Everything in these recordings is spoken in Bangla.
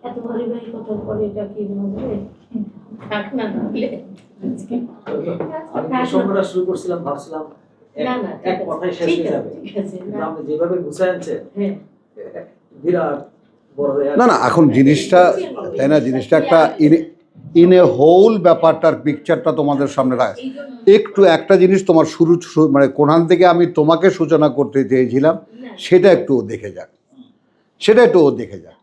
এত ভারী ভারী কথা পরে এটা কি হবে? থাক না তাহলে আমি সম্পূর্ণ শুরু করছিলাম, ভাবছিলাম এক কথায় শেষ হয়ে যাবে, কিন্তু আপনি যেভাবে গুছায় আনছেন বিরাট বড় হয়ে না না, এখন জিনিসটা তাই না, জিনিসটা একটা ইন এ হোল ব্যাপারটার পিকচারটা তোমাদের সামনে রাখ। একটু একটা জিনিস তোমার শুরু মানে কোরআন থেকে আমি তোমাকে সূচনা করতে চেয়েছিলাম, সেটা একটু দেখে যাক, সেটা একটু দেখে যাক।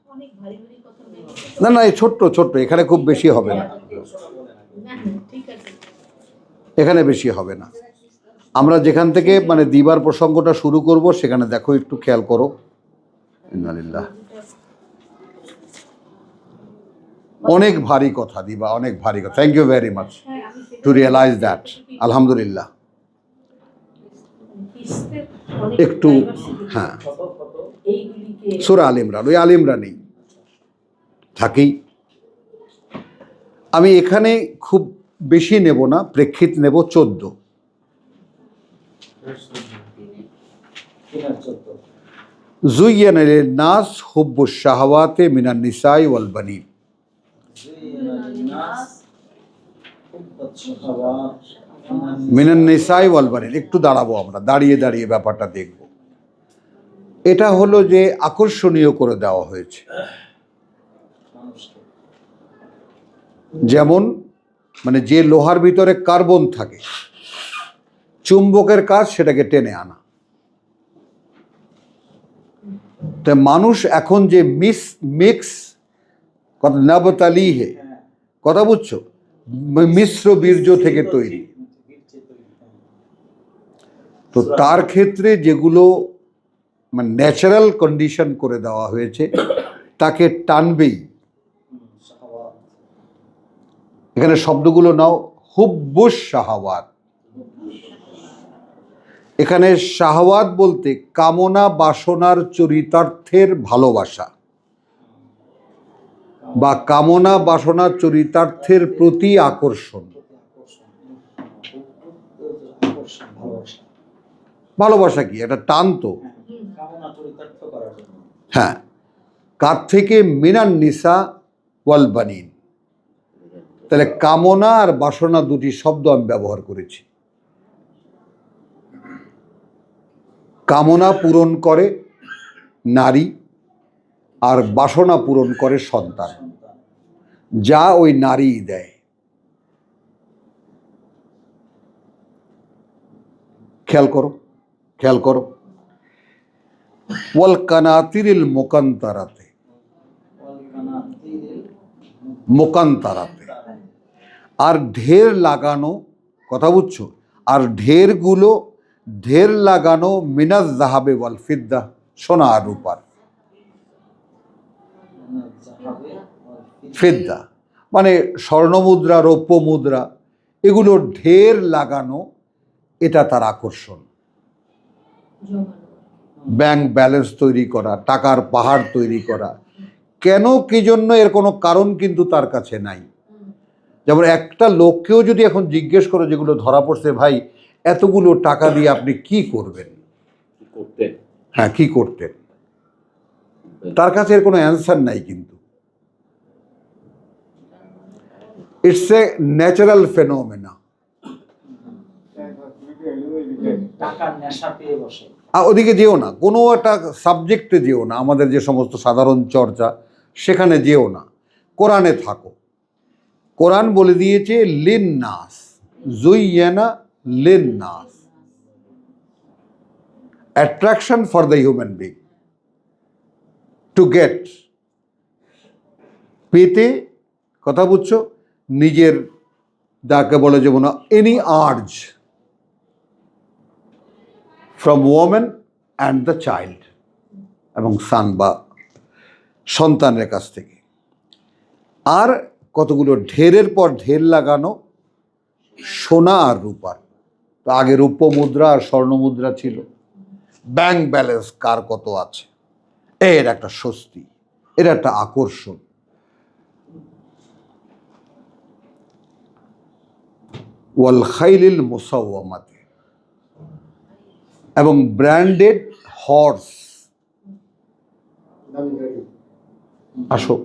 না না, এই ছোট্ট ছোট্ট, এখানে খুব বেশি হবে না, এখানে বেশি হবে না। আমরা যেখান থেকে মানে দিবার প্রসঙ্গটা শুরু করব সেখানে দেখো, একটু খেয়াল করো। ইন্নালিল্লাহ, অনেক ভারী কথা দিবা, অনেক ভারী কথা। Thank you very much to realize that. আলহামদুলিল্লাহ। একটু হ্যাঁ, সূরা আল ইমরান, ওই আল ইমরানেই থাকি আমি। এখানে খুব বেশি নেব না, প্রেক্ষিত নেব 14। যুয়্যানা লিন-নাস হুব্বুশ শাহাওয়াতি মিনান নিসাই ওয়াল বানিন। মিনান নিসাই ওয়াল বানিন, একটু দাঁড়াবো আমরা, দাঁড়িয়ে দাঁড়িয়ে ব্যাপারটা দেখব। এটা হলো যে আকর্ষণীয় করে দেওয়া হয়েছে, যেমন মানে যে লোহার ভিতরে কার্বন থাকে, চুম্বকের কাজ সেটাকে টেনে আনা। তো মানুষ এখন যে মিক্স নাবতালিহে, কথা বুঝছো, মিশ্র বীর্য থেকে তৈরি। তো তার ক্ষেত্রে যেগুলো মানে ন্যাচারাল কন্ডিশন করে দেওয়া হয়েছে তাকে টানবেই। এখানে শব্দগুলো নাও, হুব্বুশ শাহাওয়াত। এখানে শাহওয়াত বলতে কামনা বাসনার চরিতার্থের ভালোবাসা বা কামনা বাসনার চরিতার্থের প্রতি আকর্ষণ। ভালোবাসা কি একটা টান তো, হ্যাঁ। কার থেকে? মিনান নিসা ওয়াল বানিন। তাহলে কামনা আর বাসনা দুটি শব্দ আমি ব্যবহার করেছি। কামনা পূরণ করে নারী আর বাসনা পূরণ করে সন্তান, যা ওই নারী দেয়। খেয়াল করো, খেয়াল করো। ওয়াল কানাতিরিল মুকান্তারাতে, মুকান্তারাতে, আর ঢের লাগানো, কথা বুঝছো, আর ঢেরগুলো, ঢের লাগানো মিনাজ যাহাবে ওয়াল ফিদ্দা, সোনা আর রূপার। ফিদ্দা মানে স্বর্ণমুদ্রা, রৌপ্য মুদ্রা, এগুলো ঢের লাগানো, এটা তার আকর্ষণ। ব্যাংক ব্যালেন্স তৈরি করা, টাকার পাহাড় তৈরি করা, কেন কি জন্য এর কোনো কারণ কিন্তু তার কাছে নাই। যেমন একটা লোককেও যদি এখন জিজ্ঞেস করো, যেগুলো ধরা পড়ছে, ভাই এতগুলো টাকা দিয়ে আপনি কি করবেন, হ্যাঁ কি করতেন, তার কাছে এর কোনো অ্যান্সার নাই। কিন্তু ইটস এ ন্যাচারাল ফেনোমেনা। ওদিকে যেও না, কোনো একটা সাবজেক্টে যেও না, আমাদের যে সমস্ত সাধারণ চর্চা সেখানে যেও না, কোরআনে থাকো। কোরআন বলে দিয়েছে লিন-নাস, যুয়্যানা লিন-নাস, attraction for the human being, to get, পেতে, কথা বুঝছো, নিজের যাকে বলে যেমন any urge from women and the child, এবং সান বা সন্তানের কাছ থেকে। আর কতগুলো ঢেরের পর ঢের লাগানো সোনা আর রূপার। তো আগে রূপ্য মুদ্রা আর স্বর্ণ মুদ্রা ছিল, ব্যাংক ব্যালেন্স কার কত আছে, এর একটা স্বস্তি, এর একটা আকর্ষণ। ওয়াল খাইলিল মুসাওয়ামাতি, এবং ব্র্যান্ডেড হর্স। আসো,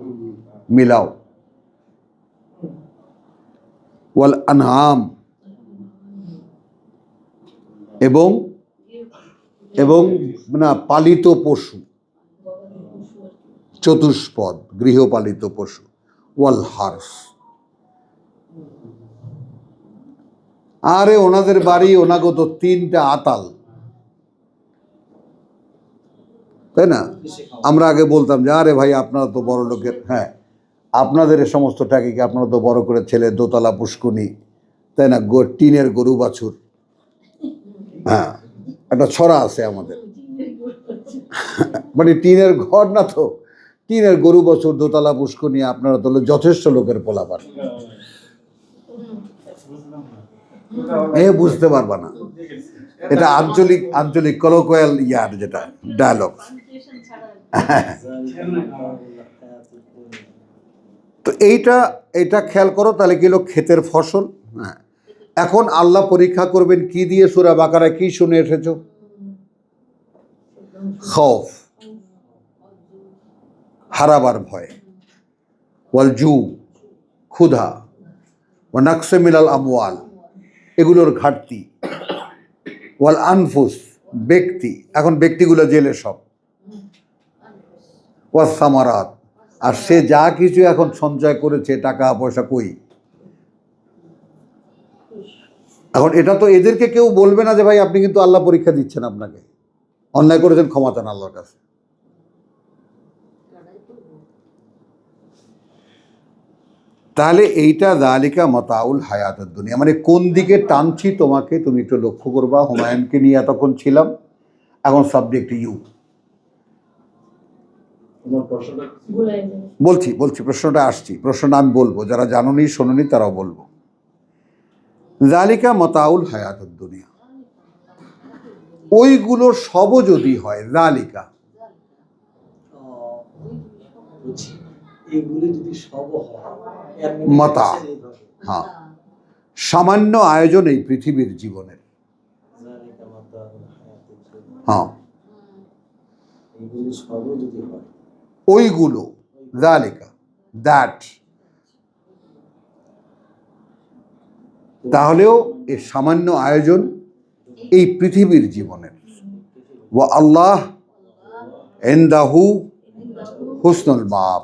মিলাও। ওয়াল আনআম, এবং এবং না পালিত পশু, চতুষ্পদ গৃহপালিত পশু। ওয়াল হার্স, আরে ওনাদের বাড়ি ওনাগত 3টা আতাল, তাই না? আমরা আগে বলতাম যে আরে ভাই আপনারা তো বড় লোকের, হ্যাঁ আপনাদের এ সমস্ত টাকা কি আপনারা তো বড় করে ছেলে দোতলা পুষ্কুনি, তাই না, টিনের গরু বাছুর, হ্যাঁ একটা ছড়া আছে আমাদের, মানে টিনের ঘর না তো, টিনের গরু বাছুর দোতলা পুষ্কুনি, আপনারা তো যথেষ্ট লোকের পোলাপান, বুঝতে পারবা না, এটা আঞ্চলিক আঞ্চলিক কলোকিয়াল ইয়ার যেটা ডায়ালগ। তো এইটা খেয়াল করো, তাহলে কি হলো ক্ষেতের ফসল। হ্যাঁ, এখন আল্লাহ পরীক্ষা করবেন কি দিয়ে? সূরা বাকারায় কি শুনে এসেছো? খৌফ, হারাবার ভয়, ওয়াল জু, ক্ষুধা, ওয়া নাকসে মিনাল আমওয়াল, এগুলোর ঘাটতি, ওয়াল আনফুস, ব্যক্তি, এখন ব্যক্তিগুলো জেলে সব, ওয়া সামারাত, আর সে যা কিছু এখন সঞ্চয় করেছে টাকা পয়সা কই? এখন এটা তো এদেরকে কেউ বলবে না যে ভাই আপনি কিন্তু আল্লাহ পরীক্ষা দিচ্ছেন, আপনাকে অন্যায় করেছেন, ক্ষমা চান আল্লাহর কাছে। তাহলে এইটা যালিকা মাতাউল হায়াতুদ দুনিয়া, মানে কোন দিকে টানছি তোমাকে, তুমি একটু লক্ষ্য করবা। হুমায়ুনকে নিয়ে এতক্ষণ ছিলাম, এখন সাবজেক্ট ইউ। বলছি প্রশ্নটা আসছি, প্রশ্নটা আমি বলবো, যারা জানোনি শোনোনি তারাও বলবো। যালিকা মাতাউল হায়াতুদ দুনিয়া, ওইগুলো সবও যদি হয়, যালিকা মাতা, হ্যাঁ সামান্য আয়োজন এই পৃথিবীর জীবনের, হ্যাঁ ওইগুলো, যালিকা দ্যাট, তাহলেও এই সামান্য আয়োজন এই পৃথিবীর জীবনের। ওয়া আল্লাহ ইনদাহু হুসনুল মাআব,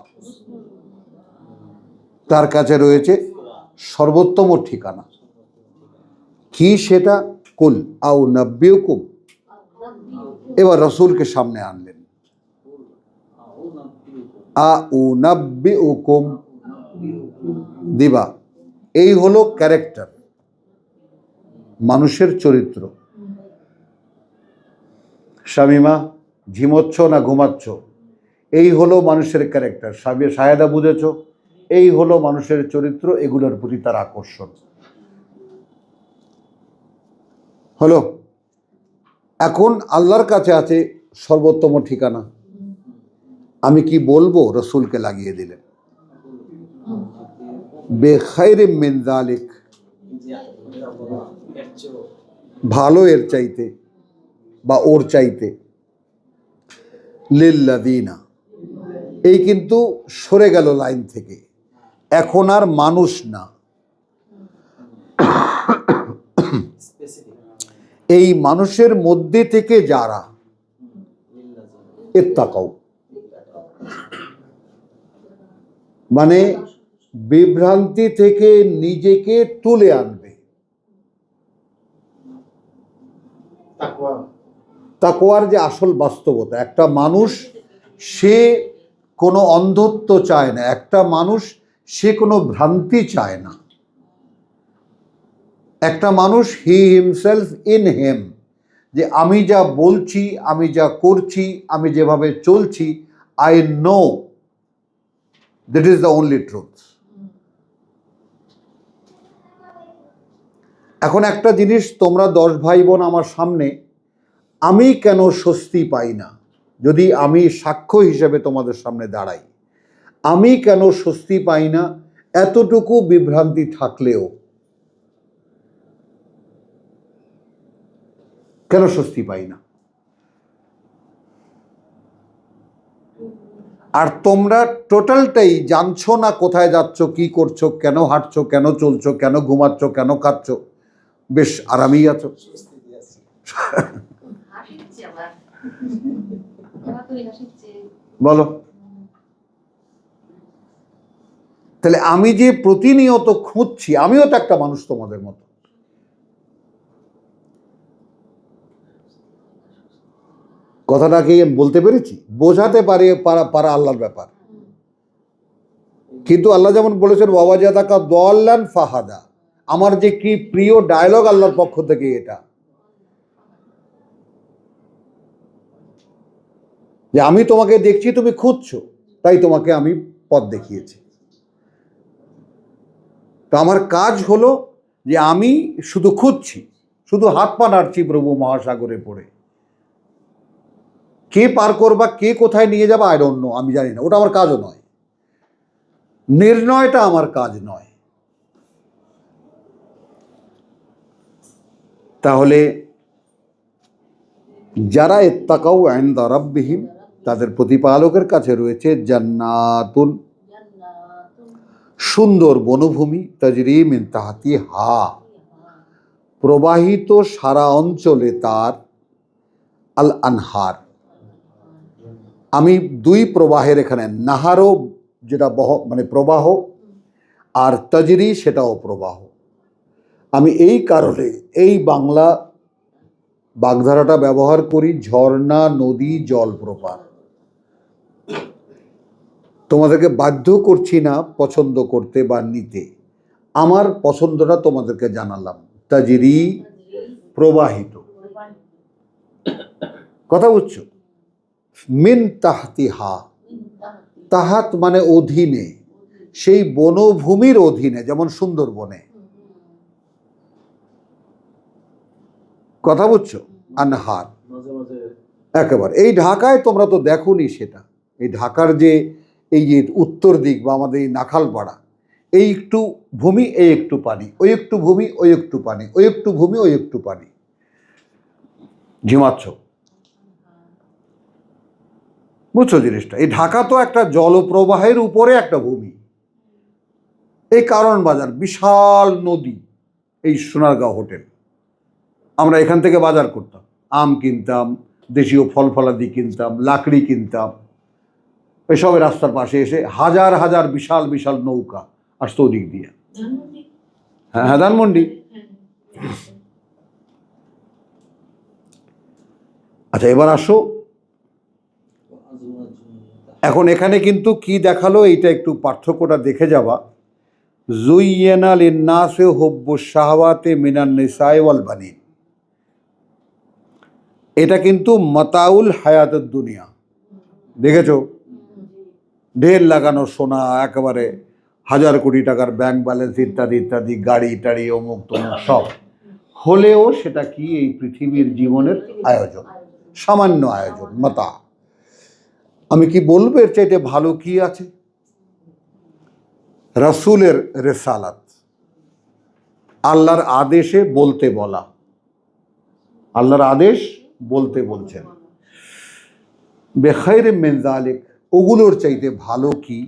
তার কাছে রয়েছে সর্বোত্তম ঠিকানা। কি সেটা? কুল আউ নাব্বিউকুম, এবার রসুলকে সামনে আনলেন, আউ নাব্বিউকুম, দিবা, এই হলো ক্যারেক্টার, মানুষের চরিত্র। শামিমা ঝিমোচ্ছ না ঘুমাচ্ছ, এই হলো মানুষের ক্যারেক্টার। সায়েদা বুঝেছ, এই হলো মানুষের চরিত্র, এগুলোর প্রতি তার আকর্ষণ হলো। এখন আল্লাহর কাছে আছে সর্বোত্তম ঠিকানা, আমি কি বলবো? রসুলকে লাগিয়ে দিলেন, বেখাইরে মিন যালিক, ভালো এর চাইতে বা ওর চাইতে, লিল্লাযিনা, এই কিন্তু সরে গেল লাইন থেকে, এখন আর মানুষ না, এই মানুষের মধ্যে থেকে যারা ইত্তাকাউ, মানে বিভ্রান্তি থেকে নিজেকে তুলে আনবে। তাকওয়ার যে আসল বাস্তবতা, একটা মানুষ সে কোনো অন্ধত্ব চায় না, একটা মানুষ সে কোনো ভ্রান্তি চায় না, একটা মানুষ হি হিমসেলফ ইন হেম, যে আমি যা বলছি, আমি যা করছি, আমি যেভাবে চলছি, I know that is the only truth. এখন একটা জিনিস, তোমরা 10 ভাই বোন আমার সামনে, আমি কেন স্বস্তি পাই না? যদি আমি সাক্ষ্য হিসেবে তোমাদের সামনে দাঁড়াই, আমি কেন স্বস্তি পাই না? এতটুকু বিভ্রান্তি থাকলেও কেন স্বস্তি পাই না? আর তোমরা টোটালটাই জানছো না কোথায় যাচ্ছ, কি করছো, কেন হাঁটছো, কেন চলছো, কেন ঘুমাচ্ছ, কেন খাচ্ছ, বেশ আরামেই আছো। বলো, তাহলে আমি যে প্রতিনিয়ত খুঁজছি, আমিও তো একটা মানুষ তোমাদের মতো। কথাটা কি বলতে পেরেছি? বোঝাতে পারা আল্লাহর ব্যাপার। কিন্তু আল্লাহ যেমন বলেছেন ওয়াওয়াজাদাকা দাল্লান ফাহাদা, আমার যে কি প্রিয় ডায়লগ আল্লাহর পক্ষ থেকে এটা, যে আমি তোমাকে দেখছি তুমি খুঁজছো, তাই তোমাকে আমি পথ দেখিয়েছি। তো আমার কাজ হলো যে আমি শুধু খুঁজছি, শুধু হাত পা নাড়ছি প্রভু মহাসাগরে পড়ে। কে পার করবা, কে কোথায় নিয়ে যাবা, আই ডোন্ট নো, আমি জানি না, ওটা আমার কাজও নয়, নির্ণয়টা আমার কাজ নয়। তাহলে যারা ইত্তাকাউ ইনদা রাব্বিহিম, তাদের প্রতিপালকের কাছে রয়েছে জান্নাতুন, সুন্দর বনভূমি, তাজরি মিন তাহতিহা, প্রবাহিত সারা অঞ্চলে তার, আল আনহার, আমি দুই প্রবাহের এখানে, নাহারও যেটা মানে প্রবাহ, আর তাজরি সেটাও প্রবাহ। আমি এই কারণে এই বাংলা বাগধারাটা ব্যবহার করি, ঝর্ণা, নদী, জলপ্রপাত। তোমাদেরকে বাধ্য করছি না পছন্দ করতে বা নিতে, আমার পছন্দটা তোমাদেরকে জানালাম। তাজরি, প্রবাহিত, কথা বুঝছো? মিন তাহতিহা, তাহাত মানে অধীনে, সেই বনভূমির অধীনে, যেমন সুন্দরবনে, কথা বুঝছো? আনহার, একেবারে এই ঢাকায় তোমরা তো দেখোনি সেটা, এই ঢাকার যে এই যে উত্তর দিক বা আমাদের এই নাখালপাড়া, এই একটু ভূমি, এই একটু পানি, ওই একটু ভূমি, ওই একটু পানি, ওই একটু ভূমি, ওই একটু পানি, ঝিমাচ্ছ, বুঝছো জিনিসটা? এই ঢাকা তো একটা জলপ্রবাহের উপরে একটা ভূমি। এই কারণ বাজার, বিশাল নদী, এই সোনারগাঁও হোটেল, আমরা এখান থেকে বাজার করতাম, আম কিনতাম, দেশীয় ফল ফলাদি কিনতাম, লাকড়ি কিনতাম, এসব রাস্তার পাশে এসে হাজার হাজার বিশাল বিশাল নৌকা আসতো ওদিক দিয়ে। হ্যাঁ, ধানমন্ডি। আচ্ছা, এবার আসো, এখন এখানে কিন্তু কি দেখালো, এইটা একটু পার্থক্যটা দেখে যাবা। জুইয়ানা লিন্নাসি হুব্বুশ শাহাওয়াতি মিনান নিসাই ওয়াল বানিন, এটা কিন্তু মাতাউল হায়াতুদ দুনিয়া, দেখেছো? ঢের লাগানো সোনা, একেবারে হাজার কোটি টাকার ব্যাংক ব্যালেন্স, ইত্যাদি ইত্যাদি, গাড়ি টাড়ি, অমুক তমুক সব, হলেও সেটা কি এই পৃথিবীর জীবনের আয়োজন, সামান্য আয়োজন, মাতা। আমি কি বলবো এর চাইতে ভালো কি আছে? রাসূলের রেসালাত, আল্লাহর আদেশে বলতে বলা, আল্লাহর আদেশ বলতে বলছেন। বেখাইরিম মিন যালিক, ওগুলোর চাইতে ভালো কি?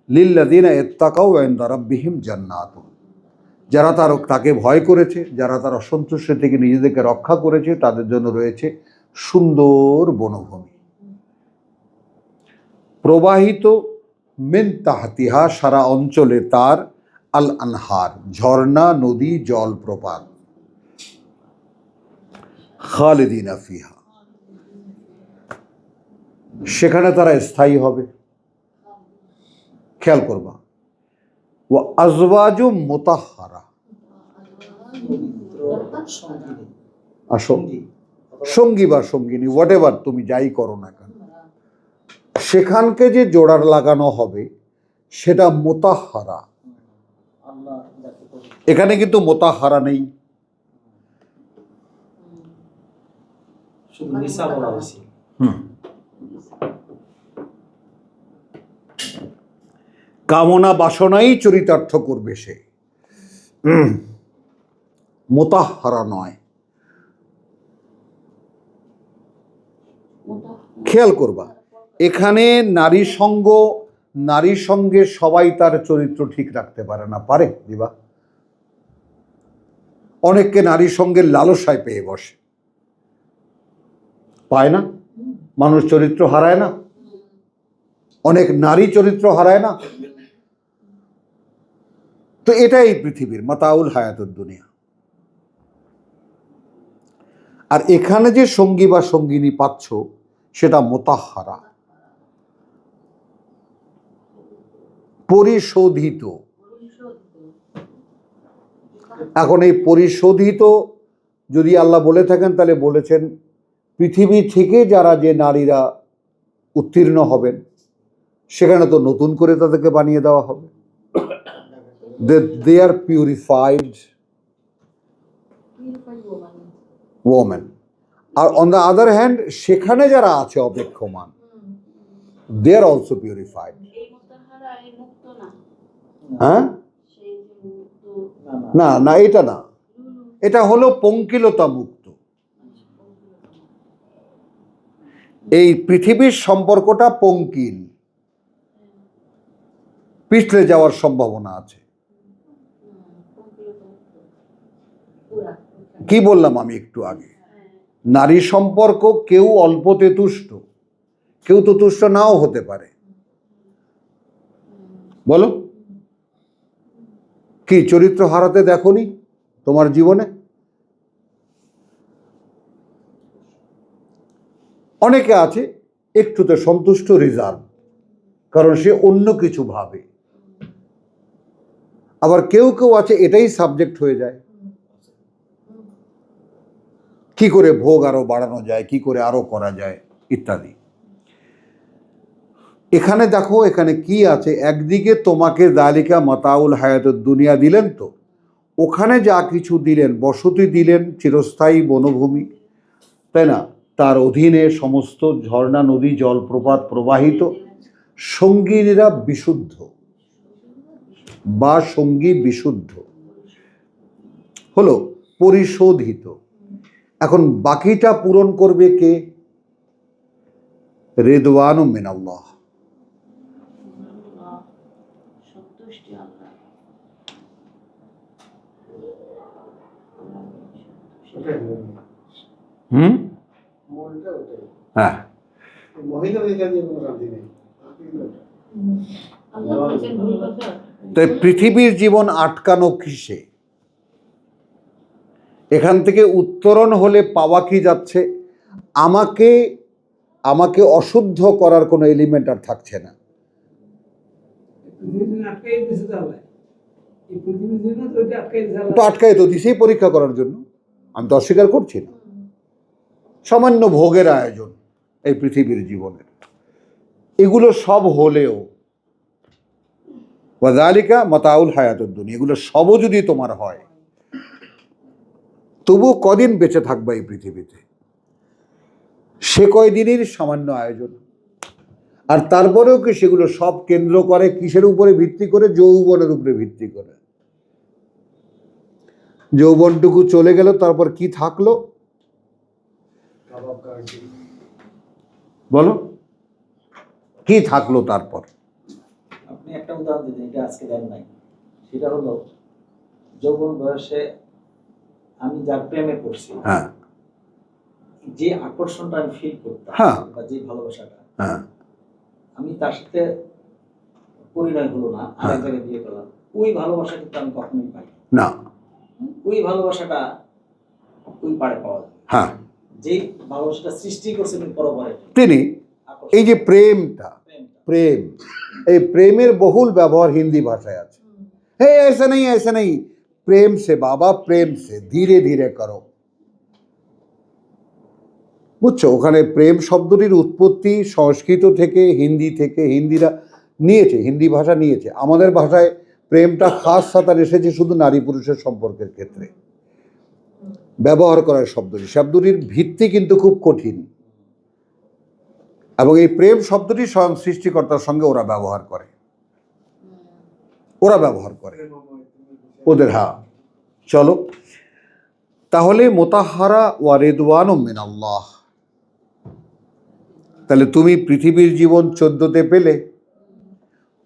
লিল্লাযিনা ইত্তাকাউ ইনদা রাব্বিহিম জান্নাতুন, যারা তাকে ভয় করেছে, যারা তার অসন্তুষ্টি থেকে নিজেদেরকে রক্ষা করেছে, তাদের জন্য রয়েছে সুন্দর বনভূমি, প্রবাহিত মিন তাহতিহা, সারা অঞ্চলে তার, আল আনহার, ঝর্ণা, নদী, জলপ্রপাত, খালিদিনা ফিহা, সেখানে তারা স্থায়ী হবে। খেয়াল করবা, ওয়া আজওয়াজু মুতাহহারা, আসো, সঙ্গী বা সঙ্গিনী, হোয়াট এভার তুমি যাই করো না কেন, সেখানকে যে জোড়ার লাগানো হবে সেটা মুতাহহারা। এখানে কিন্তু মুতাহহারা নেই, কামনা বাসনাই চরিতার্থ করবে সে, মুতাহহারা নয়। খেয়াল করবা, এখানে নারীর সঙ্গে সবাই তার চরিত্র ঠিক রাখতে পারে না, পারে দিবা? অনেককে নারীর সঙ্গে লালসায় পেয়ে বসে, পায় না? মানুষ চরিত্র হারায় না? অনেক নারী চরিত্র হারায় না? তো এটাই পৃথিবীর মাতাউল হায়াতুদ দুনিয়া। আর এখানে যে সঙ্গী বা সঙ্গিনী পাচ্ছ সেটা মুতাহহারা, পরিশোধিত। এখন এই পরিশোধিত যদি আল্লাহ বলে থাকেন তাহলে বলেছেন পৃথিবী থেকে যারা যে নারীরা উত্তীর্ণ হবেন সেখানে তো নতুন করে তাদেরকে বানিয়ে দেওয়া হবে। They are purified women. R on the other hand সেখানে যারা আছে অপেক্ষমান, they are also purified. হ্যাঁ, না না, এটা না, এটা হলো পঙ্কিলতা মুক্ত। এই পৃথিবীর সম্পর্কটা পঙ্কিল, পিছলে যাওয়ার সম্ভাবনা আছে। কি বললাম আমি একটু আগে, নারী সম্পর্ক কেউ অল্পতে তুষ্ট, কেউ তো তুষ্ট নাও হতে পারে। বলো, কি চরিত্র হারাতে দেখোনি তোমার জীবনে? অনেকে আছে একটুতে সন্তুষ্ট, রিজার্ভ, কারণ সে অন্য কিছু ভাবে। আবার কেউ কেউ আছে এটাই সাবজেক্ট হয়ে যায়, কি করে ভোগ আরো বাড়ানো যায়, কি করে আরো করা যায় ইত্যাদি। এখানে দেখো এখানে কি আছে, একদিকে তোমাকে যালিকা মাতাউল হায়াতুদ দুনিয়া দিলেন, তো ওখানে যা কিছু দিলেন, বসতি দিলেন, চিরস্থায়ী বনভূমি, তাই না, তার অধীনে সমস্ত ঝর্ণা, নদী, জলপ্রপাত প্রবাহিত, সঙ্গীরা বিশুদ্ধ বা সঙ্গী বিশুদ্ধ, হলো পরিশোধিত। এখন বাকিটা পূরণ করবে কে? রিদওয়ানুম মিনাল্লাহ। হ্যাঁ, তাই পৃথিবীর জীবন আটকানো কিসে? এখান থেকে উত্তরণ হলে পাওয়া কি যাচ্ছে? আমাকে অশুদ্ধ করার কোনো এলিমেন্ট আর থাকছে না। তো আটকাই তো দিছেই পরীক্ষা করার জন্য, আমি তো অস্বীকার করছি না। সামান্য ভোগের আয়োজন এই পৃথিবীর জীবনের, এগুলো সব হলেও ওয়াযালিকা মাতাউল হায়াতুদ দুনিয়া, এগুলো সবও যদি তোমার হয়, তবু কদিন বেঁচে থাকবে এই পৃথিবীতে? সে কয়দিনের সামান্য আয়োজন। আর তারপরেও কি সেগুলো সব কেন্দ্র করে কিসের উপরে ভিত্তি করে? যৌবনের উপরে ভিত্তি করে। যৌবনটুকু চলে গেল, তারপর কি থাকলো বলো, কি থাকলো তারপর? আপনি একটা উদাহরণ দিতেন, এটা আজকে দেন নাই। সেটা হলো যৌবন বয়সে আমি যার প্রেমে পড়ছি, হ্যাঁ, যে আকর্ষণটা আমি ফিল করতাম, হ্যাঁ, বা যে ভালোবাসাটা, হ্যাঁ, আমি তার সাথে পরিণয় হলো না, আরেক জায়গায় বিয়ে করলাম, ওই ভালোবাসা কিন্তু আমি কখনোই পাই না। ওই ভালোবাসাটা ওই পারে পাওয়া যায়। হ্যাঁ, যে ভালোবাসাটা সৃষ্টি করছেন পরপরে তিনি, এই যে প্রেম, এই প্রেমের বহুল ব্যবহার হিন্দি ভাষায় আছে। হে ऐसा नहीं, প্রেম সে বাবা, প্রেম সে ধীরে ধীরে করো। বুঝছো, ওখানে প্রেম শব্দটির উৎপত্তি সংস্কৃত থেকে, হিন্দি থেকে, হিন্দিরা নিয়েছে, হিন্দি ভাষা নিয়েছে। আমাদের ভাষায় প্রেমটা খাস সাতার এসেছে শুধু নারী পুরুষের সম্পর্কের ক্ষেত্রে ব্যবহার করার শব্দটির ভিত্তি কিন্তু খুব কঠিন, এবং এই প্রেম শব্দটি স্বয়ং সৃষ্টিকর্তার সঙ্গে ওরা ব্যবহার করে ওদের। হ্যাঁ, চলো তাহলে মুতাহহারা ওয়া রিদওয়ানুম মিনাল্লাহ, তাহলে তুমি পৃথিবীর জীবন 14তে পেলে,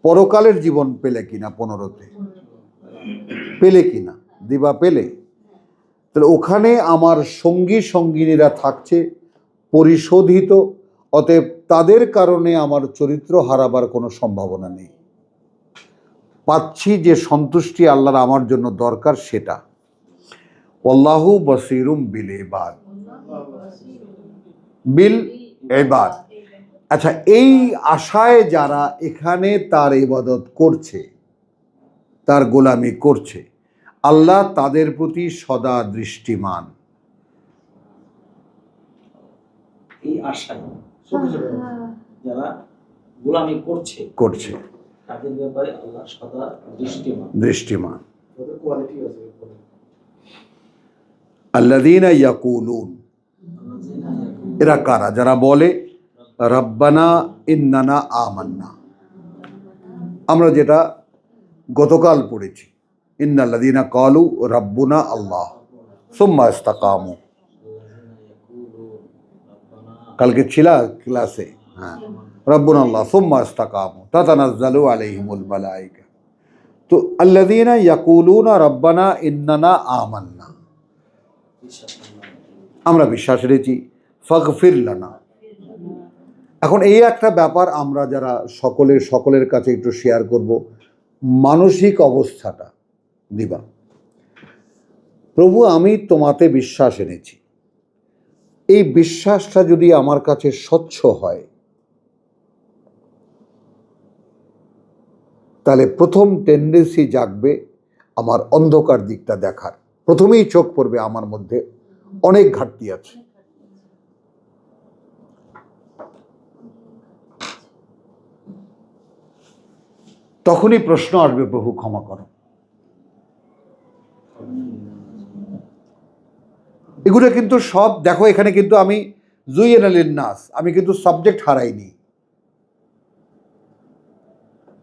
পরকালের জীবন পেলে কিনা 15তে? পেলে কিনা দিবা? পেলে। তাহলে ওখানে আমার সঙ্গী সঙ্গিনীরা থাকছে পরিশোধিত, অতএব তাদের কারণে আমার চরিত্র হারাবার কোনো সম্ভাবনা নেই। পাচ্ছি যে সন্তুষ্টি আল্লাহর আমার জন্য দরকার সেটা। আল্লাহু বসিরুম বিল ইবাদ, বিল ইবাদ। আচ্ছা, এই আশায় যারা এখানে তার ইবাদত করছে, তার গোলামি করছে, আল্লাহ তাদের প্রতি সদা দৃষ্টিমান। এই আশায় যারা গোলামি করছে তাদের ব্যাপারে আল্লাহ সদা দৃষ্টিমান। আল্লাযীনা ইয়াকুলুন, এরা কারা? যারা বলে রব্বানা ইন্নানা আমান্না। আমরা যেটা গতকাল পড়েছি, ইন্নাল্লাযীনা ক্বালু রাব্বুনা আল্লাহ সুম্মা ইসতাকামু। কালকে ছিল ক্লাসে, হ্যাঁ, রব্বুনা আল্লাহ সুম্মা ইসতাকামু তাতানাজ্জালু আলাইহিমুল মালায়েকা। তো আল্লাযীনা ইয়াকুলুনা রব্বানা ইন্নানা আমান্না, আমরা বিশ্বাস রেখেছি, ফাগফির লানা। এখন এই একটা ব্যাপার আমরা যারা সকলের কাছে একটু শেয়ার করব, মানসিক অবস্থাটা দিবা। প্রভু, আমি তোমাতে বিশ্বাস এনেছি, এই বিশ্বাসটা যদি আমার কাছে স্বচ্ছ হয়, তাহলে প্রথম টেন্ডেন্সি জাগবে আমার অন্ধকার দিকটা দেখার। প্রথমেই চোখ পড়বে আমার মধ্যে অনেক ঘাটতি আছে। তখনই প্রশ্ন আসবে, প্রভু ক্ষমা করো। এগুলো কিন্তু সব দেখো, এখানে কিন্তু আমি জুইয়েনা লিন্নাস, আমি কিন্তু সাবজেক্ট হারাইনি।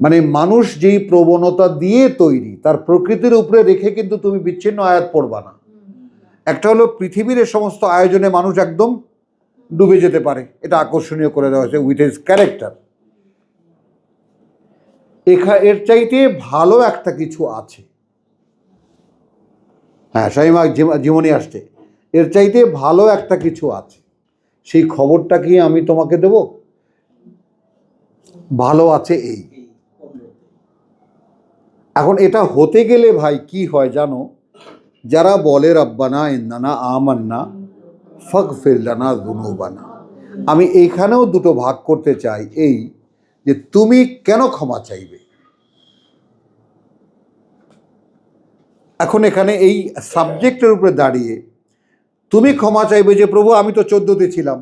মানে মানুষ যেই প্রবণতা দিয়ে তৈরি, তার প্রকৃতির উপরে রেখে কিন্তু তুমি বিচ্ছিন্ন আয়াত পড়বা না। একটা হলো পৃথিবীর এ সমস্ত আয়োজনে মানুষ একদম ডুবে যেতে পারে, এটা আকর্ষণীয় করে দেওয়া হয়েছে উইথ হিজ ক্যারেক্টার। এর চাইতে ভালো একটা কিছু আছে। হ্যাঁ, শাহিমা জীবনী আসছে, এর চাইতে ভালো একটা কিছু আছে। সেই খবরটা কি আমি তোমাকে দেব? ভালো আছে এই। এখন এটা হতে গেলে ভাই কি হয় জানো? যারা বলে রব্বানা ইন্নানা আমান্না ফাগফির লানা যুনুবানা, আমি এইখানেও দুটো ভাগ করতে চাই, এই যে তুমি কেন ক্ষমা চাইবে। এখন এখানে এই সাবজেক্টের উপরে দাঁড়িয়ে তুমি ক্ষমা চাইবে যে প্রভু আমি তো 14তে ছিলাম।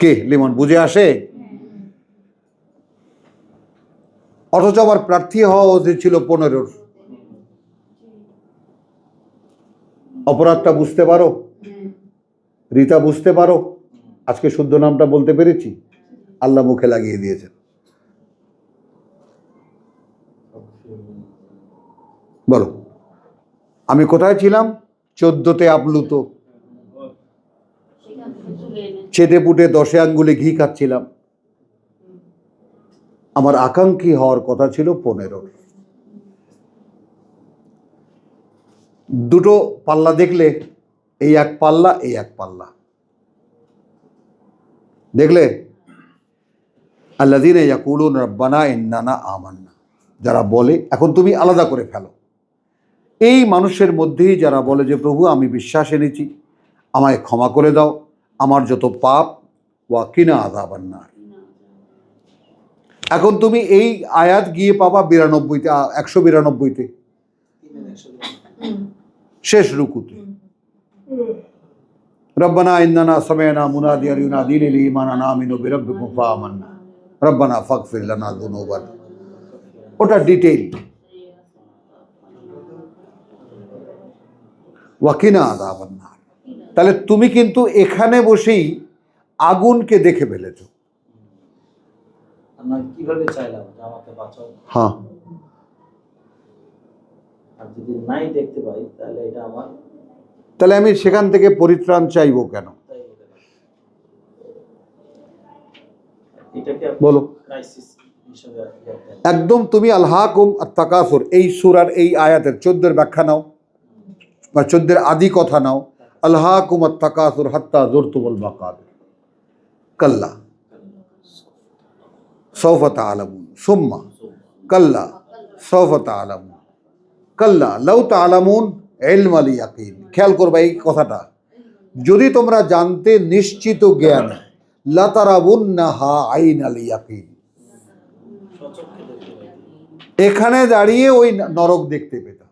কে লিমন বুঝে আসে? অথচ আমার প্রার্থী হওয়া উচিত ছিল 15। অপরাধটা বুঝতে পারো? রীতা বুঝতে পারো? আজকে শুদ্ধ নামটা বলতে পেরেছি? আল্লাহ মুখে লাগিয়ে দিয়েছেন। বলো, আমি কোথায় ছিলাম? 14তে আপ্লুত, চেটে পুটে 10 আঙ্গুলে ঘি খাচ্ছিলাম। আমার আকাঙ্ক্ষী হওয়ার কথা ছিল 15। দুটো পাল্লা দেখলে, এই এক পাল্লা, এই এক পাল্লা দেখলে, আল্লাযীনা ইয়াকুলুনা রাব্বানা ইন্নানা আমান্না, যারা বলে, এখন তুমি আলাদা করে ফেলো, এই মানুষের মধ্যেই যারা বলে যে প্রভু আমি বিশ্বাস এনেছি, আমায় ক্ষমা করে দাও, আমার যত পাপ, ওয়া কিনা আযাবান নার। এখন তুমি এই আয়াত গিয়ে পাবা 92তে, 192তে, শেষ রুকুতে, রব্বানা ইন্নানা সামি'না মুনাদিয়ান ইউনাদি লিল ঈমান আন আমিনু বিরাব্বিকুম ফাআমান্না রব্বানা ফাগফির লানা যুনুবানা। ওটা ডিটেইল। ওয়া কিনা আযাবান নার। তাহলে তুমি কিন্তু এখানে বসেই আগুনকে দেখে ফেলেছো। আমরা কিভাবে চাইলাম যে আমাকে বাঁচাও, হ্যাঁ, আর যদি নাই দেখতে পাই তাহলে এটা আমার, তাহলে আমি সেখান থেকে পরিত্রাণ চাইবো কেন? এটাকে বলো ক্রাইসিস হিসেবে একদম। তুমি আলহাকুম আত-তাকাসুর এই সূরার এই আয়াতের 14 ব্যাখ্যা নাও বা 14 আদি কথা নাও। আলহাকুম আত-তাকাসুর হাত্তা যুরতুমুল মাকাবির, কাল্লা সাউফা তা'লামুন, সুম্মা কাল্লা সাউফা তা'লামুন, কাল্লা লাউ তা'লামুন ইলমাল ইয়াকিন। খেয়াল করবা এই কথাটা, যদি তোমরা জানতে নিশ্চিত জ্ঞান, লাতারাবুন্নাহা আইনাল ইয়াকিন, এখানে দাঁড়িয়ে ওই নরক দেখতে পেতাম।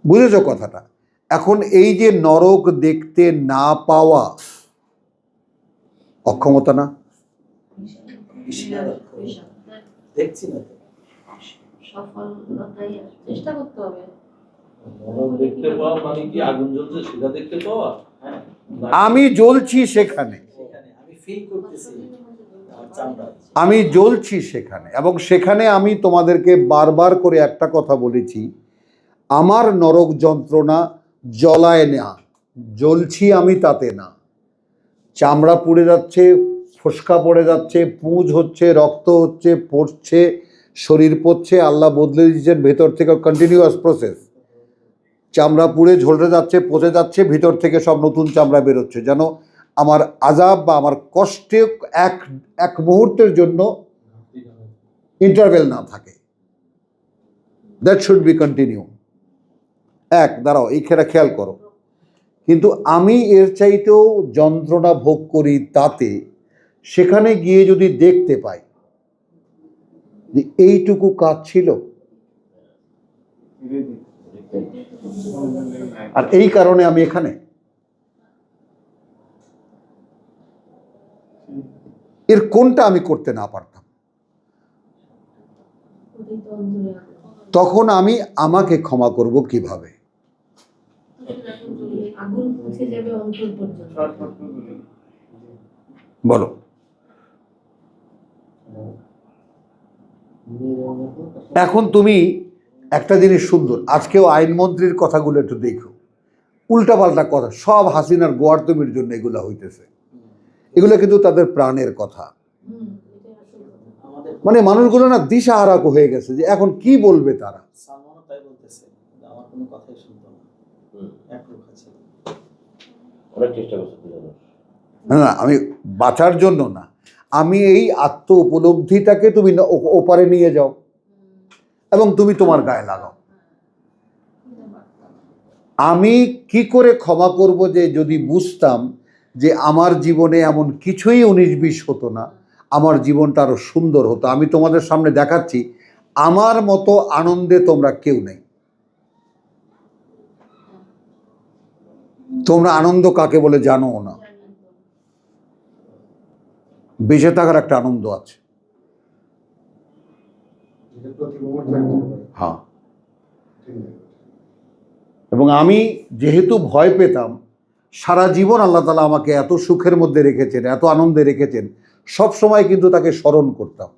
বুঝেছ কথাটা? এখন এই যে নরক দেখতে না পাওয়া অক্ষমতা না? দেখছি না তো। চেষ্টা করতে হবে। দেখতে পাওয়া মানে কি আগুন জ্বলছে সেটা দেখতে পাওয়া? আমি জ্বলছি সেখানে, আমি ফিল করতেছি আমার চামড়া। আমি জ্বলছি সেখানে, এবং সেখানে আমি তোমাদেরকে বারবার করে একটা কথা বলেছি, আমার নরক যন্ত্রণা জ্বলায় না, জ্বলছি আমি তাতে না। চামড়া পুড়ে যাচ্ছে, ফোসকা পড়ে যাচ্ছে, পুঁজ হচ্ছে, রক্ত হচ্ছে, পড়ছে, শরীর পড়ছে, আল্লাহ বদলে দিচ্ছেন ভেতর থেকে, কন্টিনিউয়াস প্রসেস। চামড়া পুড়ে ঝলসে যাচ্ছে, পচে যাচ্ছে, ভিতর থেকে সব নতুন চামড়া বেরোচ্ছে, যেন আমার আযাব বা আমার কষ্টে এক মুহূর্তের জন্য ইন্টারভেল না থাকে। That should be continue. দাঁড়াও, এই খেয়াল করো। কিন্তু আমি এর চাইতেও যন্ত্রণা ভোগ করি তাতে, সেখানে গিয়ে যদি দেখতে পাই যে এইটুকু কাজ ছিল, আর এই কারণে আমি এখানে, এর কোনটা আমি করতে না পারতাম, তখন আমি আমাকে ক্ষমা করব কিভাবে? বলো। এখন তুমি একটা জিনিস সুন্দর, আজকেও আইনমন্ত্রীর কথাগুলো একটু দেখো, উল্টাপাল্টা কথা, সব হাসিনার গোয়ার্তমির জন্য এগুলো হইতেছে। এগুলো কিন্তু তাদের প্রাণের কথা। মানে মানুষগুলো না দিশাহারা হয়ে গেছে যে এখন কি বলবে তারা। না, আমি বাঁচার জন্য না, আমি এই আত্ম উপলব্ধিটাকে তুমি ওপারে নিয়ে যাও এবং তুমি তোমার গায়ে লাগাও। আমি কি করে ক্ষমা করব যে যদি বুঝতাম যে আমার জীবনে এমন কিছুই 19-20 হতো না, আমার জীবনটা আরো সুন্দর হতো। আমি তোমাদের সামনে দেখাচ্ছি আমার মতো আনন্দে তোমরা কেউ নেই। তোমরা আনন্দ কাকে বলে জানো না। বেঁচে থাকার একটা আনন্দ আছে। হ্যাঁ, এবং আমি যেহেতু ভয় পেতাম, সারা জীবন আল্লাহ তাআলা আমাকে এত সুখের মধ্যে রেখেছেন, এত আনন্দে রেখেছেন, সব সময় কিন্তু তাকে স্মরণ করতাম।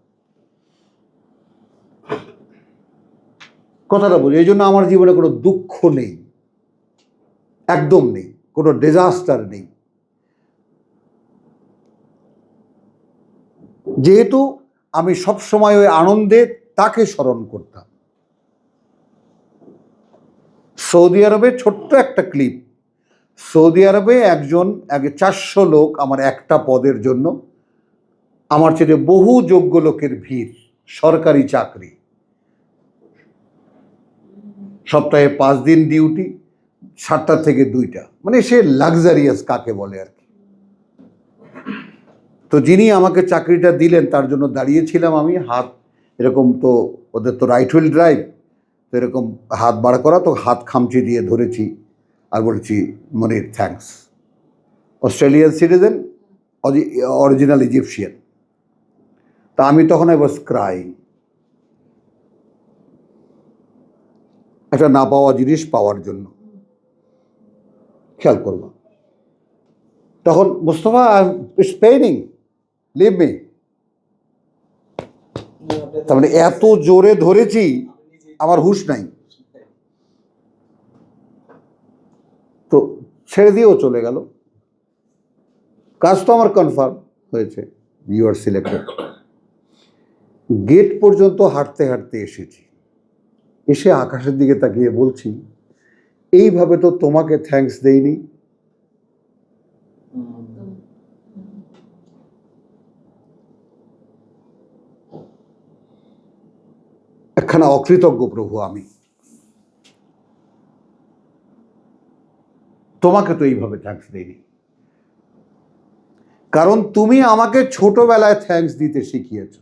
কথাটা বলি, এই জন্য আমার জীবনে কোনো দুঃখ নেই, একদম নেই, কোনো ডিজাস্টার নেই, যেহেতু আমি সব সময় ওই আনন্দে তাকে স্মরণ করতাম। সৌদি আরবে ছোট্ট একটা ক্লিপ, সৌদি আরবে 400 লোক আমার একটা পদের জন্য, আমার চেয়ে বহু যোগ্য লোকের ভিড়, সরকারি চাকরি, সপ্তাহে 5 দিন ডিউটি, 7টা থেকে 2টা, মানে সে লাক্সারিয়াস কাকে বলে আর কি। তো যিনি আমাকে চাকরিটা দিলেন তার জন্য দাঁড়িয়েছিলাম আমি, হাত এরকম, তো ওদের তো রাইট হুইল ড্রাইভ, তো এরকম হাত বার করা, তো হাত খামচি দিয়ে ধরেছি আর বলছি Monir thanks, Australian citizen, original Egyptian. তা আমি তখন আই ওয়াজ ক্রাইং, একটা না পাওয়া জিনিস পাওয়ার জন্য। খেয়াল করবো তখন, Mustafa it's paining, leave me. তার মানে এত জোরে ধরেছি আমার হুঁশ নাই। তো ছেড়ে দিয়েও চলে গেল। কাজ তো আমার কনফার্ম হয়েছে, ইউ আর সিলেক্টেড। গেট পর্যন্ত হাঁটতে হাঁটতে এসেছি, এসে আকাশের দিকে তাকিয়ে বলছি, এইভাবে তো তোমাকে থ্যাঙ্কস দেইনি। একখানা অকৃতজ্ঞ প্রভু আমি, তোমাকে তো এইভাবে থ্যাঙ্কস দেইনি, কারণ তুমি আমাকে ছোটবেলায় থ্যাঙ্কস দিতে শিখিয়েছ,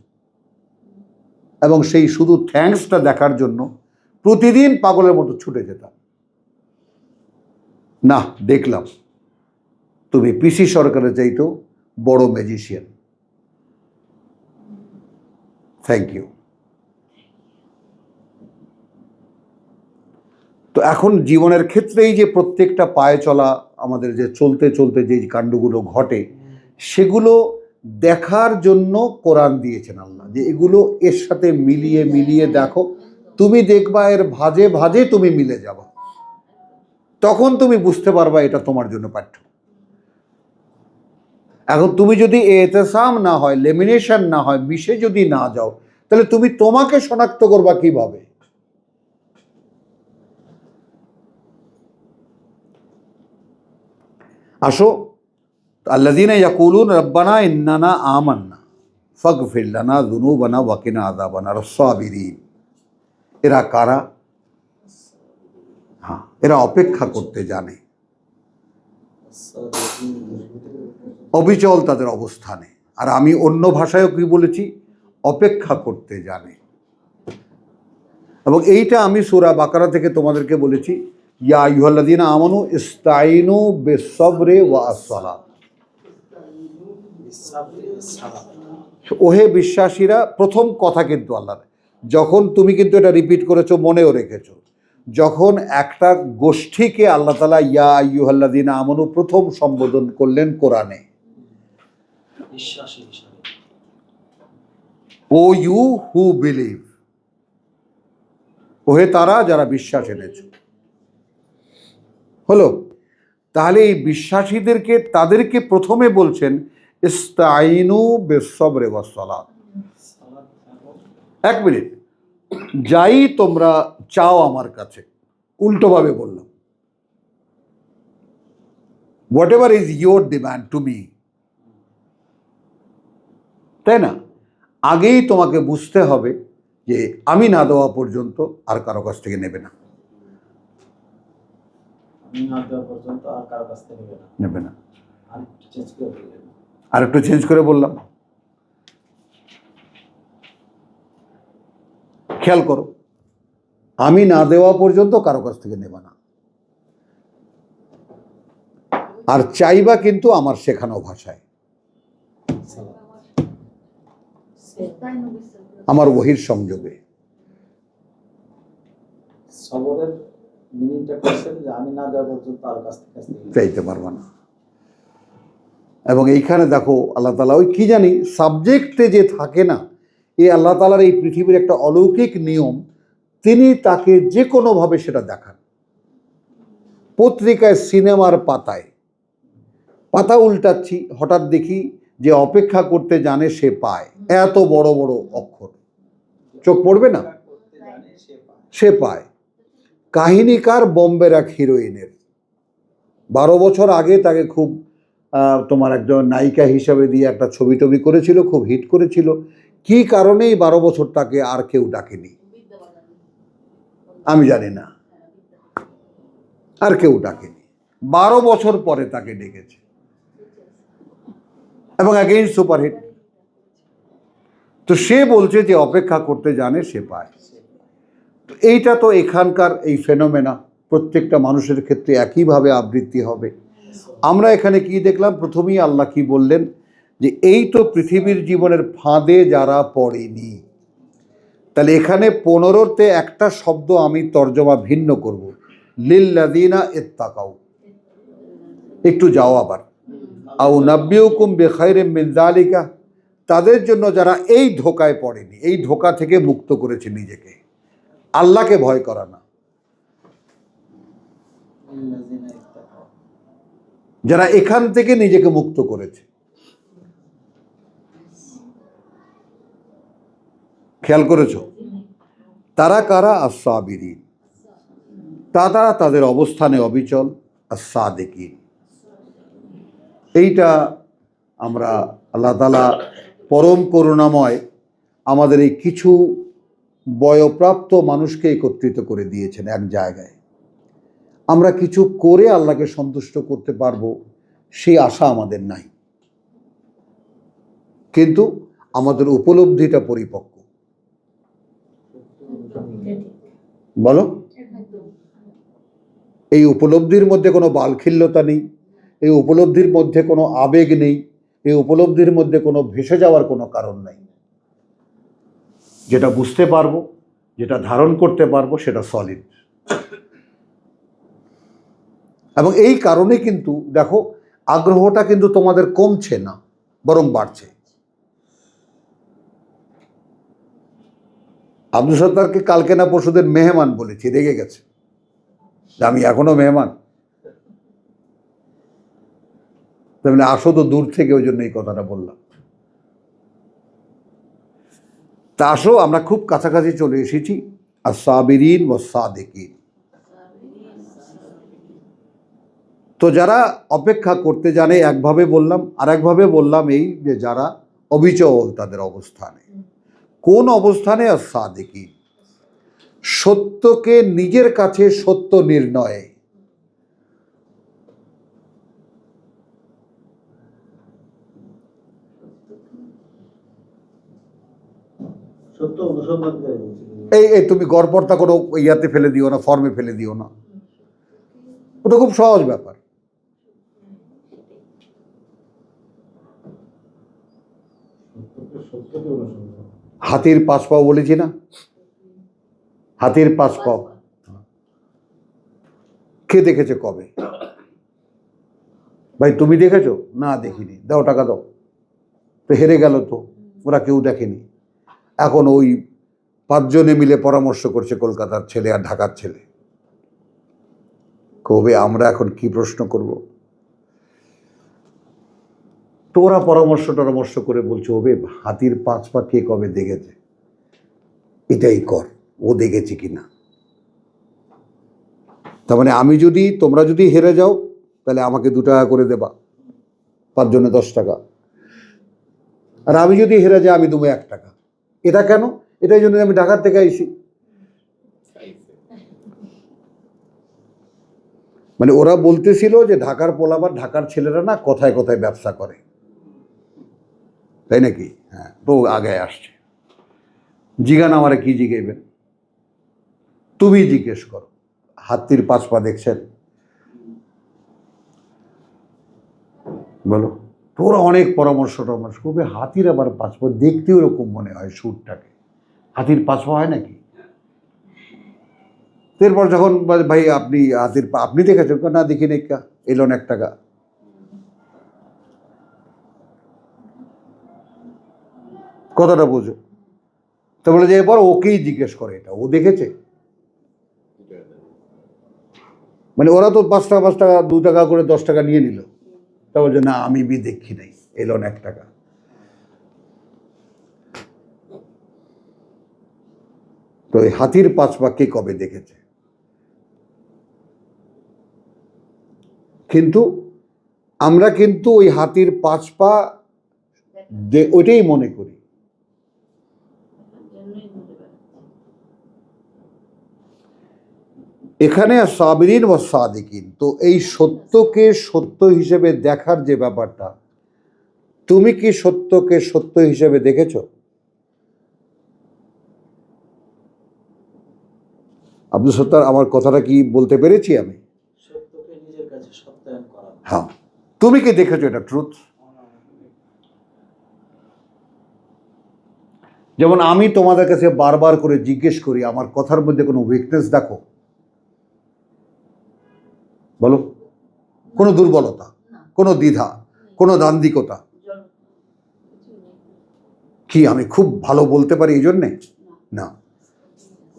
এবং সেই শুধু থ্যাঙ্কসটা দেখার জন্য প্রতিদিন পাগলের মতো ছুটে যেতাম। না, দেখলাম তুমি পিসি সরকারের চাইতেও বড় ম্যাজিশিয়ান। Thank you. তো এখন জীবনের ক্ষেত্রেই যে প্রত্যেকটা পায়ে চলা, আমাদের যে চলতে চলতে যে কাণ্ডগুলো ঘটে, সেগুলো দেখার জন্য কোরআন দিয়েছেন আল্লাহ, যে এগুলো এর সাথে মিলিয়ে মিলিয়ে দেখো, তুমি দেখবা এর ভাজে ভাজে তুমি মিলে যাবা, তখন তুমি বুঝতে পারবা এটা তোমার জন্য পাঠ্য। এখন তুমি যদি এতেসাম না হয়, লেমিনেশন না হয়, মিশে যদি না যাও, তাহলে তুমি তোমাকে শনাক্ত করবা কিভাবে? আসো, আল্লাযীনা ইয়াকুলুন রাব্বানা ইন্নানা আমান্না ফাগফির লানা যুনুবানা ওয়া কিনা আযাবানার সাবিরিন। এরা কারা? হ্যাঁ, এরা অপেক্ষা করতে জানে, অবিচল তাদের অবস্থানে। আর আমি অন্য ভাষায়ও কি বলেছি? অপেক্ষা করতে জানে। এবং এইটা আমি সূরা বাকারা থেকে তোমাদেরকে বলেছি, ইয়া আইয়ুহাল্লাযীনা আমানু ইস্তাঈনু বিস-সাবরি ওয়া আস-সালাত। ওহে বিশ্বাসীরা, প্রথম কথা কিন্তু আল্লাহর, যখন তুমি কিন্তু এটা রিপিট করেছো, মনেও রেখেছো, যখন একটা গোষ্ঠীকে আল্লাহ তাআলা ইয়া আইয়ুহাল্লাযীনা আমানু প্রথম সম্বোধন করলেন কোরআনে, ও ইউ হু বিলিভ, ওহে তারা যারা বিশ্বাস এনেছো, হলো। তাহলে এই বিশ্বাসীদেরকে, তাদেরকে প্রথমে বলছেন ইস্তাঈনু বিস-সাবরি ওয়াস-সালাত। এক মিনিট, যাই তোমরা চাও আমার কাছে, উল্টোভাবে বললাম, what ever is your demand to me, তাই না? আগেই তোমাকে বুঝতে হবে যে আমি না দেওয়া পর্যন্ত আর কারো কাছ থেকে নেবে না, নেবে না। আর একটু চেঞ্জ করে বললাম, খেয়াল করো, আমি না দেওয়া পর্যন্ত কারো কাছ থেকে নেবা না। আর চাইবা কিন্তু আমার শেখানো ভাষায়, আমার ওহীর সংযোগে। চাইতে পারবা না। এবং এইখানে দেখো আল্লাহ তাআলা ওই কি জানি সাবজেক্টে যে থাকে না, এই আল্লাহ তাআলার এই পৃথিবীর একটা অলৌকিক নিয়ম, তিনি তাকে যে কোনোভাবে সেটা দেখান। পত্রিকায়, সিনেমার পাতায় পাতা উল্টাচ্ছি, হঠাৎ দেখি যে অপেক্ষা করতে জানে সে পায়, এত বড় বড় অক্ষর, চোখ পড়বে না? সে পায়। কাহিনীকার বোম্বের এক হিরোইনের, 12 বছর আগে তাকে খুব তোমার একজন নায়িকা হিসাবে দিয়ে একটা ছবি টবি করেছিল, খুব হিট করেছিল। কি কারণেই 12 বছর তাকে আর কেউ ডাকেনি আমি জানি না, আর কেউ ডাকেনি। 12 বছর পরে তাকে ডেকেছে, এবং অ্যাগেইন সুপারহিট। তো সে বলছে যে অপেক্ষা করতে জানে সে পায়। তো এইটা তো এখানকার এই ফেনোমেনা প্রত্যেকটা মানুষের ক্ষেত্রে একইভাবে আবৃত্তি হবে। আমরা এখানে কি দেখলাম? প্রথমেই আল্লাহ কি বললেন, যে এই তো পৃথিবীর জীবনের ফাঁদে যারা পড়েনি। তাহলে এখানে 15তে একটা শব্দ আমি তর্জমা ভিন্ন করব, লিল্লাযীনা ইত্তাকাউ। একটু যাও আবার, আও নাব্বিউকুম বিখাইরিম মিন যালিকা, তাদের জন্য যারা এই ধোকায় পড়েনি, এই ধোকা থেকে মুক্ত করেছে নিজেকে, আল্লাহকে ভয় করা না। যারা এখান থেকে নিজেকে মুক্ত করেছে। খেয়াল করেছো? তারা কারা? আস-সাবিরিন, তারা তাদের অবস্থানে অবিচল, আস-সাদিকিন। এইটা আমরা আল্লাহ তাআলা পরম করুণাময় আমাদের এই কিছু বয়প্রাপ্ত মানুষকে একত্রিত করে দিয়েছেন এক জায়গায়। আমরা কিছু করে আল্লাহকে সন্তুষ্ট করতে পারবো সেই আশা আমাদের নাই, কিন্তু আমাদের উপলব্ধিটা পরিপক্ক। বলো, এই উপলব্ধির মধ্যে কোনো বালখিল্যতা নেই, এই উপলব্ধির মধ্যে কোনো আবেগ নেই, এই উপলব্ধির মধ্যে কোনো ভেসে যাওয়ার কোনো কারণ নাই। যেটা বুঝতে পারবো, যেটা ধারণ করতে পারবো, সেটা সলিড। এবং এই কারণে কিন্তু দেখো, আগ্রহটা কিন্তু তোমাদের কমছে না, বরং বাড়ছে। আব্দুল সত্তারকে কালকে না পরশুদিন মেহমান বলেছি, রেগে গেছে যে আমি এখনো মেহমান। তাহলে আসো তো দূর থেকে, ওই জন্য এই কথাটা বললাম। তা আসো, আমরা খুব কাছাকাছি চলে এসেছি। আস-সাবিরিন ওয়াস-সাদিকিন। তো যারা অপেক্ষা করতে জানে একভাবে বললাম, আর একভাবে বললাম এই যে যারা অবিচল তাদের অবস্থানে। কোন অবস্থানে? আস-সাদিকিন, সত্যকে নিজের কাছে সত্য নির্ণয়ে। সত্য অনুসন্ধান করে। এই তুমি গড়পড়তা কোনো ইয়াতে ফেলে দিও না, ফর্মে ফেলে দিও না, ওটা খুব সহজ ব্যাপার। হাতির পাঁচ পাও বলেছি না? হাতির পাঁচ পাও কে দেখেছে কবে? ভাই তুমি দেখেছো? না দেখিনি। দাও টাকা দাও। তো হেরে গেল তো, ওরা কেউ দেখেনি। এখন ওই 5 জনে মিলে পরামর্শ করছে, কলকাতার ছেলে আর ঢাকার ছেলে। কবে আমরা এখন কি প্রশ্ন করব? তো ওরা পরামর্শ করে বলছে, ওবে হাতির 5 পা কে কবে দেখেছে, এটাই কর, ও দেখেছে কিনা। তার মানে তোমরা যদি হেরে যাও, তাহলে আমাকে 2 টাকা করে দেবা, 5 জনে 10 টাকা। আর আমি যদি হেরে যাই, আমি দেবো 1 টাকা। এটা কেন? এটাই জন্য আমি ঢাকার থেকে আইছি। মানে ওরা বলতেছিল যে ঢাকার পোলাবার, ঢাকার ছেলেরা না কথায় কথায় ব্যবসা করে, তাই নাকি? হ্যাঁ, তো আগে আসছে। জিগান আমারে কি জিগাইবেন? তুমি জিজ্ঞেস করো, হাতির 5 পা দেখছেন? বলো। তোরা অনেক পরামর্শ করবে, হাতির আবার 5 পা দেখতে ওরকম মনে হয়, সুরটাকে। হাতির 5 পা হয় নাকি? এরপর যখন ভাই আপনি হাতির পা আপনি দেখেছেন? না দেখি নাই। এলো 1 টাকা। কথাটা বোঝো। তো বলে যে এরপর ওকেই জিজ্ঞেস করে, এটা ও দেখেছে? মানে ওরা তো 5 টাকা 5 টাকা 2 টাকা করে 10 টাকা নিয়ে নিল। তা বলছে না আমি দেখি নাই, এলো 1 টাকা। তো এই হাতির 5 পা কে কবে দেখেছে? কিন্তু আমরা কিন্তু ওই হাতির 5 পা ওইটাই মনে করি। এখানে সাবিরিন ও সাদিকিন। তো এই সত্যকে সত্য হিসেবে দেখার যে ব্যাপারটা, তুমি কি সত্যকে সত্য হিসেবে দেখেছো? আব্দুল সত্তার, আমার কথাটা কি বলতে পেরেছি আমি? সত্যকে নিজের কাছে সত্যায়ন করা। হ্যাঁ, তুমি কি দেখেছো এটা ট্রুথ? যেমন আমি তোমাদের কাছে বারবার করে জিজ্ঞেস করি, আমার কথার মধ্যে কোনো উইকনেস দেখো? বলো, কোনো দুর্বলতা, কোনো দ্বিধা, কোনো দান্দিকতা? কি আমি খুব ভালো বলতে পারি এই জন্যে? না,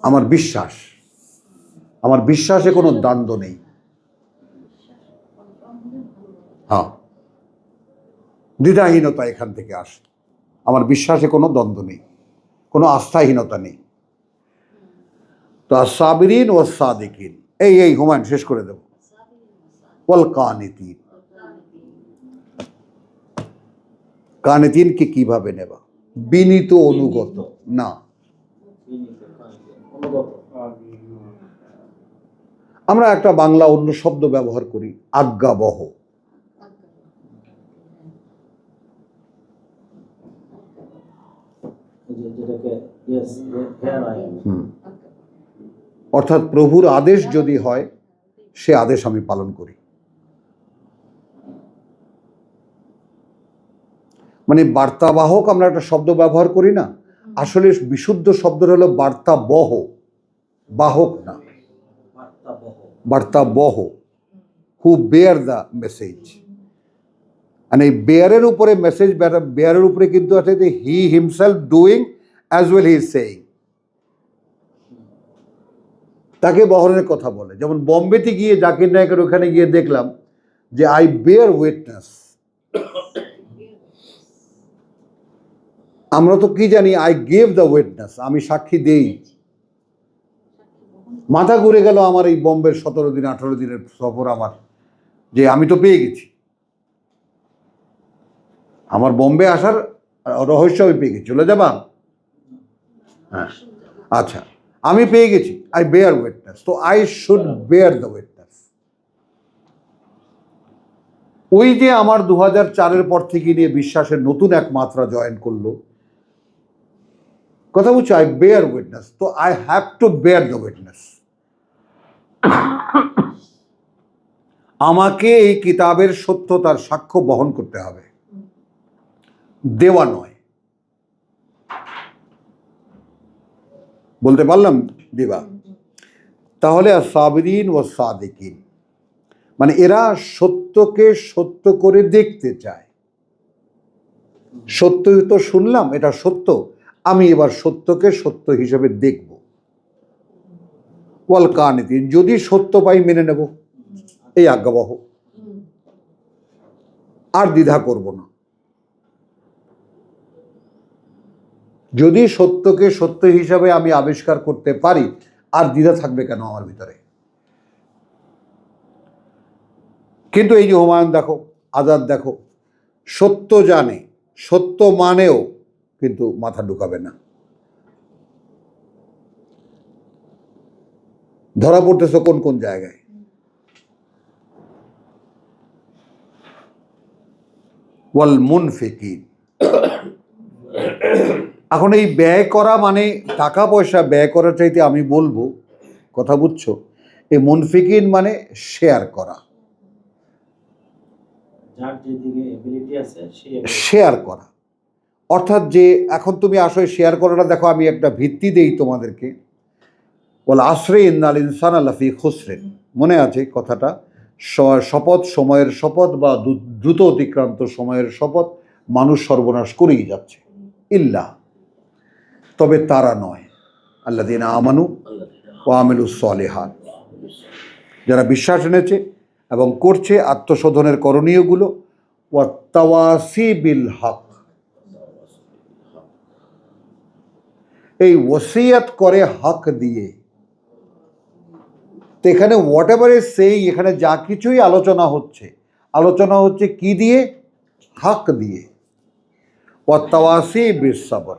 আমার বিশ্বাসে কোনো দ্বন্দ্ব নেই। হ্যাঁ, দ্বিধাহীনতা এখান থেকে আসে। আমার বিশ্বাসে কোনো দ্বন্দ্ব নেই, কোনো আস্থাহীনতা নেই। তো সাবিরিন ও সাদিকিন, এই হুমায়ুন শেষ করে দেব। ওয়াল কানিতিন, কানিতিনকে কিভাবে নেবা? বিনীত অনুগত না। আমরা একটা বাংলা অন্য শব্দ ব্যবহার করি, আজ্ঞাবহ। অর্থাৎ প্রভুর আদেশ যদি হয়, সে আদেশ আমি পালন করি। মানে বার্তাবাহক আমরা একটা শব্দ ব্যবহার করি না, আসলে বিশুদ্ধ শব্দ হলো বার্তাবহ, বাহক না, বার্তাবহ, হু বেয়ার দ্য মেসেজ। আর এই বেয়ারের উপরে মেসেজ, বেয়ারের উপরে কিন্তু আছে যে he himself doing as well he is saying. তাকে বহনের কথা বলে। যেমন বম্বেতে গিয়ে জাকির নায়কের ওখানে গিয়ে দেখলাম যে আই বেয়ার উইটনেস। আমরা তো কি জানি, আই গেভ দ্য উইটনেস, আমি সাক্ষী দেই। মাথা ঘুরে গেল আমার এই বম্বের 17 দিন 18 দিনের সফর আমার, যে আমি তো পেয়ে গেছি। আমার বম্বে আসার রহস্য আমি পেয়ে গেছি। চলে যাবা? হ্যাঁ, আচ্ছা, আমি পেয়ে গেছি, আই বেয়ার উইটনেস। তো I should bear the witness. ওই যে আমার 2004-এর পর থেকে নিয়ে বিশ্বাসের নতুন এক মাত্রা জয়েন করলো, কথা বলছি, আই বেয়ার উইটনেস। তো I have to bear the witness. আমাকে এই কিতাবের সত্যতার সাক্ষ্য বহন করতে হবে, দেওয়া নয়। বলতে পারলাম দিবা? তাহলে সাবিরিন ও সাদিকিন মানে এরা সত্যকে সত্য করে দেখতে চায়। সত্য তো শুনলাম, এটা সত্য, আমি এবার সত্যকে সত্য হিসেবে দেখব। ওয়াল কানিতিন, যদি সত্য পাই মেনে নেব, এই আজ্ঞাবহ, আর দ্বিধা করব না। যদি সত্যকে সত্য হিসাবে আমি আবিষ্কার করতে পারি, আর দ্বিধা থাকবে কেন আমার ভিতরে? কিন্তু এই যে হুমায়ুন দেখো, আজাদ দেখো, সত্য জানে, সত্য মানেও, কিন্তু মাথা ঢুকাবে না। ধরা পড়তেছ কোন কোন জায়গায়। ওয়াল মুনফিকিন, এখন এই ব্যয় করা মানে টাকা পয়সা ব্যয় করার চাইতে আমি বলবো, কথা বুঝছো, এই মুনফিকিন মানে শেয়ার করা, শেয়ার করা। অর্থাৎ যে এখন তুমি আসলে শেয়ার করাটা দেখো, আমি একটা ভিত্তি দেই তোমাদেরকে। বল আশ্রে ইন্নাল ইনসান লাফি খুসরিন, মনে আছে কথাটা? শপথ, সময়ের শপথ, বা দ্রুত অতিক্রান্ত সময়ের শপথ, মানুষ সর্বনাশ করেই যাচ্ছে। ইল্লা, তবে তারা নয়, আল্লাযীনা আমানু ওয়া আমিলুস সলিহাত, যারা বিশ্বাস এনেছে এবং করছে আত্মশোধনের করণীয়গুলো। ওয়া তাওয়াসি বিল হক, এই ওসিয়ত করে হক দিয়ে। তো এখানে হোয়াট এভার ইজ সেইং, এখানে যা কিছুই আলোচনা হচ্ছে কি দিয়ে? হক দিয়ে। ওয়া তাওয়াসি বিস সবর,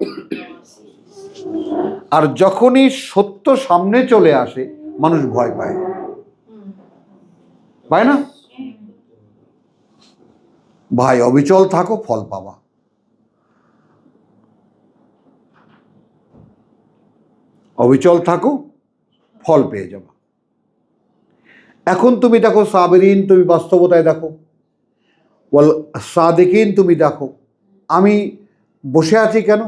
আর যখনই সত্য সামনে চলে আসে মানুষ ভয় পায়, পায় না? ভাই অবিচল থাকো, ফল পাবা। অবিচল থাকো, ফল পেয়ে যাবা। এখন তুমি দেখো সাবিরিন, তুমি বাস্তবতায় দেখো। ওয়াল সাদিকিন তুমি দেখো, আমি বসে আছি কেন?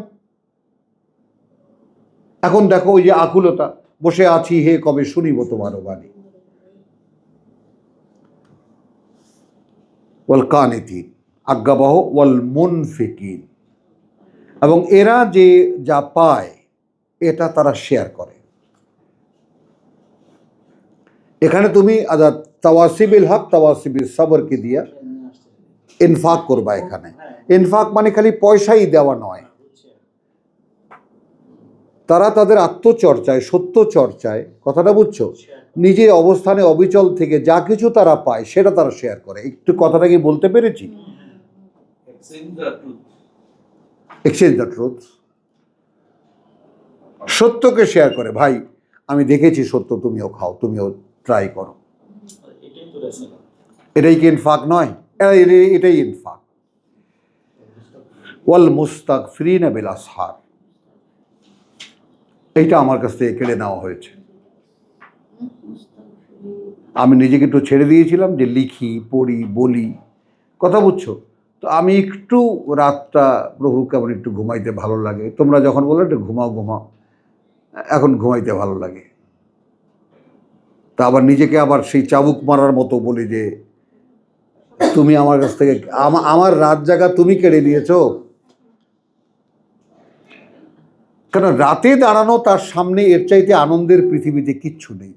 এখন দেখো ওই যে আকুলতা, বসে আছি হে কবে শুনিব তোমার বাণী। ওয়াল কানিতিন, আজ্ঞাবহ। ওয়াল মুনফিকিন, এবং এরা যে যা পায় এটা তারা শেয়ার করে। এখানে তুমি তাওয়াসিবিল হক, তাওয়াসিবিল সবরকে দিয়া ইনফাক করবা। এখানে ইনফাক মানে খালি পয়সাই দেওয়া নয়, তারা তাদের আত্মচর্চায়, সত্য চর্চায়, কথাটা বুঝছো, নিজের অবস্থানে অবিচল থেকে যা কিছু তারা পায় সেটা তারা শেয়ার করে। একটু কথাটা কি বলতে পেরেছি? এক্সচেঞ্জ দ্য ট্রুথ, সত্যকে শেয়ার করে। ভাই আমি দেখেছি সত্য, তুমিও খাও, তুমিও ট্রাই করো। এটাই কি ইনফাক নয়? এটাই ইনফাক। ওয়াল মুস্তাগফিরিনা বিল আসহার, এইটা আমার কাছ থেকে কেড়ে নেওয়া হয়েছে। আমি নিজেকে একটু ছেড়ে দিয়েছিলাম যে লিখি, পড়ি, বলি, কথা বুঝছো। তো আমি একটু রাতটা প্রভু কেমন একটু ঘুমাইতে ভালো লাগে, তোমরা যখন বলো একটু ঘুমাও ঘুমাও, এখন ঘুমাইতে ভালো লাগে। তা আবার নিজেকে আবার সেই চাবুক মারার মতো বলি যে তুমি আমার কাছ থেকে আমার রাত জাগা তুমি কেড়ে নিয়েছো। কারণ রাতে দাঁড়ানো তার সামনে এর চাইতে আনন্দের পৃথিবীতে কিচ্ছু নেই,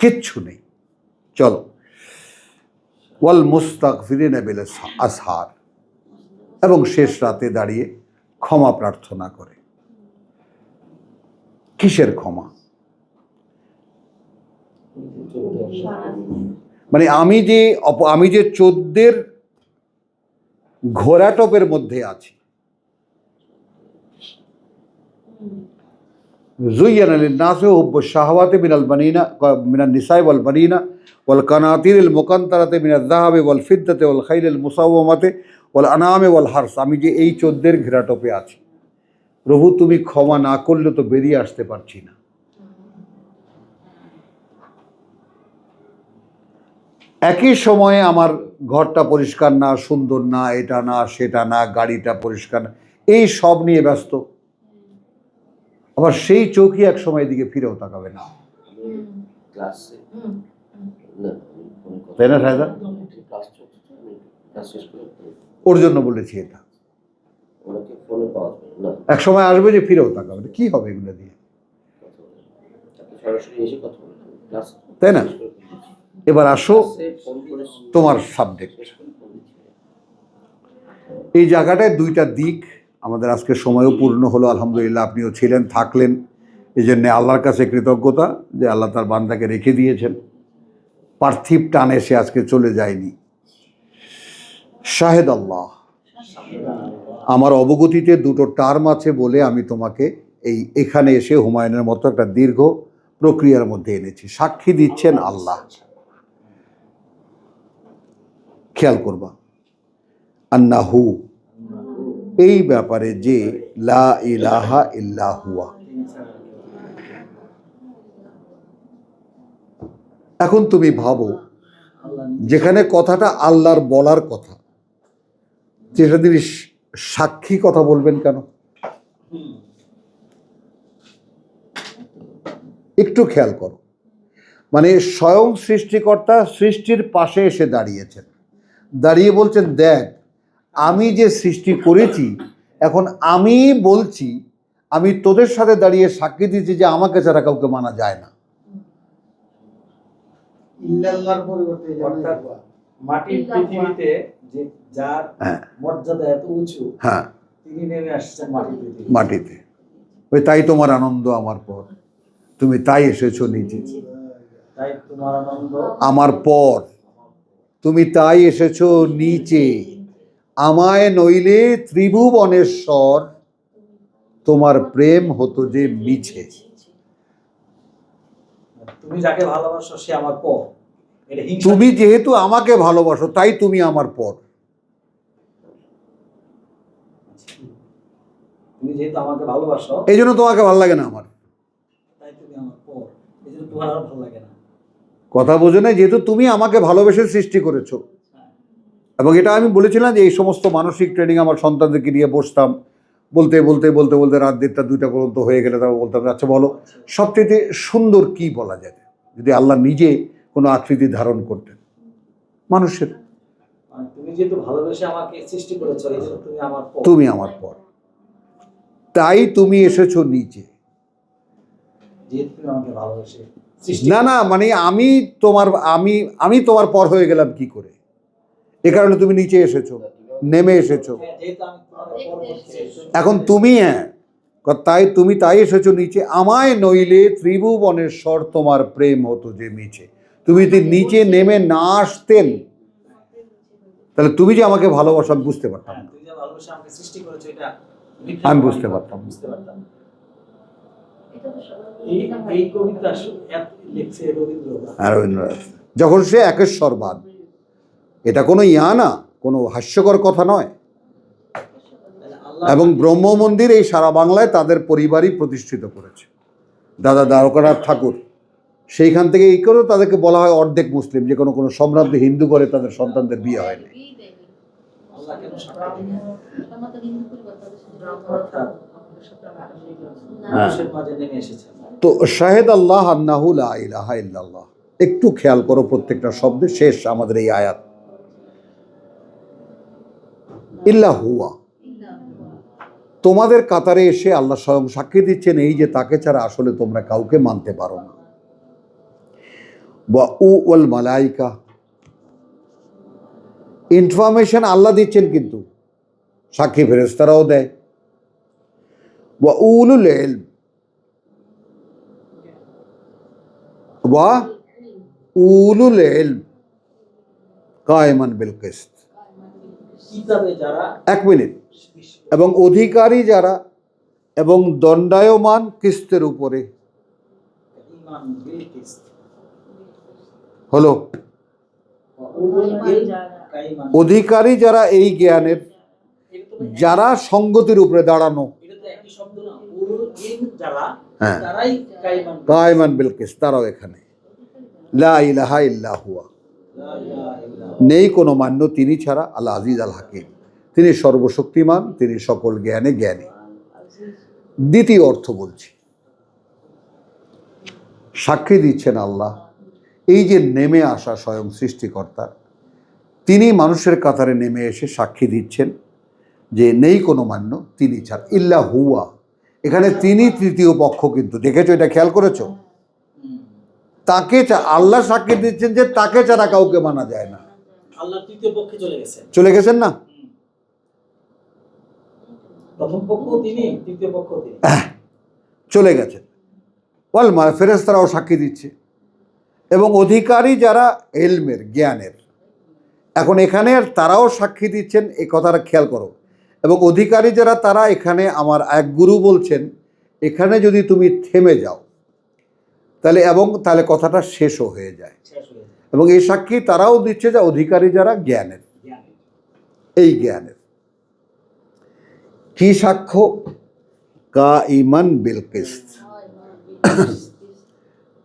কিচ্ছু নেই। চলো, ওয়াল মুস্তাগফিরিনা বিল আসহার, এবং শেষ রাতে দাঁড়িয়ে ক্ষমা প্রার্থনা করে। কিসের ক্ষমা? মানে আমি যে চোদ্দের ঘোরাটপের মধ্যে আছি। زين للناس حب الشهوات من النساء والبنين والقناطير المقنطرة من الذهب والفضة والخيل المسومة والأنعام والحرث। আমি যে এই 14 ঘেরাটোপে আছি, প্রভু তুমি ক্ষমা না করলে তো বেরিয়ে আসতে পারছি না। একই সময়ে আমার ঘরটা পরিষ্কার না, সুন্দর না, এটা না সেটা না, গাড়িটা পরিষ্কার না, এই সব নিয়ে ব্যস্ত। আবার সেই চৌকি এক সময় দিকে ফিরেও তাকাবে না, তাই না সাহেদা? ওর জন্য বলেছি এটা। এক সময় আসবে যে ফিরেও তাকাবে না, কি হবে এগুলো দিয়ে, তাই না? এবার আসো তোমার সাবজেক্ট। এই জায়গাটায় দুইটা দিক। আমাদের আজকে সময়ও পূর্ণ হলো, আলহামদুলিল্লাহ। আপনিও ছিলেন, থাকলেন, এই জন্যে আল্লাহর কাছে কৃতজ্ঞতা যে আল্লাহ তার বান্দাকে রেখে দিয়েছেন। পার্থিব টানে সে আজকে চলে যায়নি। শাহেদ আল্লাহ, আমার অবগতিতে দুটো টার্ম আছে বলে আমি তোমাকে এখানে এসে হুমায়ুনের মতো একটা দীর্ঘ প্রক্রিয়ার মধ্যে এনেছি। সাক্ষী দিচ্ছেন আল্লাহ। খেয়াল করবা, আন্নাহু, এই ব্যাপারে যে লা ইলাহা ইল্লা হুয়া। এখন তুমি ভাবো, যেখানে কথাটা আল্লাহর বলার কথা, যেটা তিনি সাক্ষী কথা বলবেন কেন? একটু খেয়াল করো। মানে স্বয়ং সৃষ্টিকর্তা সৃষ্টির পাশে এসে দাঁড়িয়েছেন, দাঁড়িয়ে বলছেন, দেখ আমি যে সৃষ্টি করেছি, এখন আমি বলছি, আমি তোদের সাথে দাঁড়িয়ে সাক্ষী দিচ্ছি যে আমাকে ছাড়া কাউকে মানা যায় না। মাটির পৃথিবীতে যে যার মর্যাদা এত উঁচু, হ্যাঁ, তিনি নেমে আসছেন মাটিতে। ওই তাই তোমার আনন্দ আমার পর, তুমি তাই এসেছো নিচে। তাই তোমার আনন্দ আমার পর, তুমি তাই এসেছো নিচে। আমায় নইলে ত্রিভুবনেশ্বর, তোমার প্রেম হতো যে মিছে। তুমি যাকে ভালোবাসো সে আমার পর। তুমি যেহেতু আমাকে ভালোবাসো তাই তুমি আমার পর। তুমি যেহেতু আমাকে ভালোবাসো এই জন্য তোমাকে ভালো লাগে না আমার, তাই তুমি আমার পর, এই জন্য তোমার আর ভালো লাগে না। কথা বোঝো না? যেহেতু তুমি আমাকে ভালোবেসে সৃষ্টি করেছো। এবং এটা আমি বলেছিলাম যে এই সমস্ত মানসিক ট্রেনিং আমার সন্তানদেরকে নিয়ে বসতাম, বলতে বলতে বলতে বলতে রাত 1টা 2টা পর্যন্ত হয়ে গেলে তারপর বলতাম, আচ্ছা বলো সবচেয়ে সুন্দর কি বলা যায় যদি আল্লাহ নিজে কোনো আকৃতি ধারণ করতেন মানুষের। তুমি যেহেতু ভালোবেসে আমাকে সৃষ্টি করেছো, এই জন্য তুমি আমার পর। তুমি আমার পর, তাই তুমি এসেছো নিচে। যেহেতু তুমি আমাকে ভালোবেসে না না, মানে আমি তোমার পর হয়ে গেলাম কি করে? এ কারণে তুমি নিচে এসেছো, নেমে এসেছো। যেহেতু আমি তোমাদের পরবর্তী এখন তুমি তুমি তাই এসেছো নিচে, আমায় নইলে ত্রিভুবনেশ্বর তোমার প্রেম হতো যে মিছে। তুমি যদি নিচে নেমে না আসতেন তাহলে তুমি যে আমাকে ভালোবাসো আমি বুঝতে পারতাম না, তুই যে ভালোবাসা আমাকে সৃষ্টি করেছো এটা আমি বুঝতে পারতাম। এই কবিতা লিখছে রবীন্দ্রনাথ। আর রবীন্দ্রনাথ যখন সে একেশ্বরবাদ, এটা কোনো না, কোনো হাস্যকর কথা নয়। এবং ব্রহ্ম মন্দির এই সারা বাংলায় তাদের পরিবারই প্রতিষ্ঠিত করেছে, দাদা দ্বারকানাথ ঠাকুর। সেইখান থেকে এই করেও তাদেরকে বলা হয় অর্ধেক মুসলিম, যে কোনো কোনো সম্ভ্রান্ত হিন্দু করে তাদের সন্তানদের বিয়ে হয়নি। তো শাহেদ আল্লাহ আন্নাহু লা ইলাহা ইল্লাল্লাহ, একটু খেয়াল করো প্রত্যেকটা শব্দে। শেষ আমাদের এই আয়াত, ইল্লা হুয়া। তোমাদের কাতারে এসে আল্লাহ স্বয়ং সাক্ষী দিচ্ছেন এই যে তাকে ছাড়া আসলে তোমরা কাউকে মানতে পারো না। ওয়া ওয়াল মালাইকা, ইনফরমেশন আল্লাহ দিচ্ছেন কিন্তু সাক্ষী ফেরেশতারাও দেয়। ওয়া উলুল ইলম, ওয়া উলুল ইলম কায়েমান বিল কিসত। এক মিনিট। এবং অধিকারী যারা এবং দণ্ডায়মান কিস্তের উপরে হলো। অধিকারী যারা এই জ্ঞানের, যারা সঙ্গতির উপরে দাঁড়ানো, হ্যাঁ, কায়েমান বিল কিসত, তারাও এখানে। লা ইলাহা ইল্লা হুয়া, নেই কোনো মান্য তিনি ছাড়া। আল আজিজ আল হাকিম, তিনি সর্বশক্তিমান, তিনি সকল জ্ঞানে জ্ঞানী। দ্বিতীয় অর্থ বলছি, সাক্ষী দিচ্ছেন আল্লাহ এই যে নেমে আসা স্বয়ং সৃষ্টিকর্তা, তিনি মানুষের কাতারে নেমে এসে সাক্ষী দিচ্ছেন যে নেই কোনো মান্য তিনি ছাড়া। ইল্লা হুয়া, এখানে তিনি তৃতীয় পক্ষ, কিন্তু দেখেছো, এটা খেয়াল করেছো? তাকে আল্লাহ সাক্ষী দিচ্ছেন যে তাকে ছাড়া কাউকে মানা যায় না। আল্লাহ তৃতীয় পক্ষে চলে গেছেন না? প্রথম পক্ষ তিনি, তৃতীয় পক্ষ তিনি, চলে গেছেন। ওয়াল ফেরেশতারাও সাক্ষী দিচ্ছে, এবং অধিকারী যারা এলমের, জ্ঞানের। এখন এখানে তারাও সাক্ষী দিচ্ছেন, এই কথাটা খেয়াল করো। এবং অধিকারী যারা, তারা এখানে আমার এক গুরু বলছেন এখানে যদি তুমি থেমে যাও তাহলে কথাটা শেষও হয়ে যায়। এবং এই সাক্ষী তারাও দিচ্ছে যে অধিকারী যারা জ্ঞানের, এই জ্ঞানের কি সাক্ষ্য? কাইমান বিল কিসত,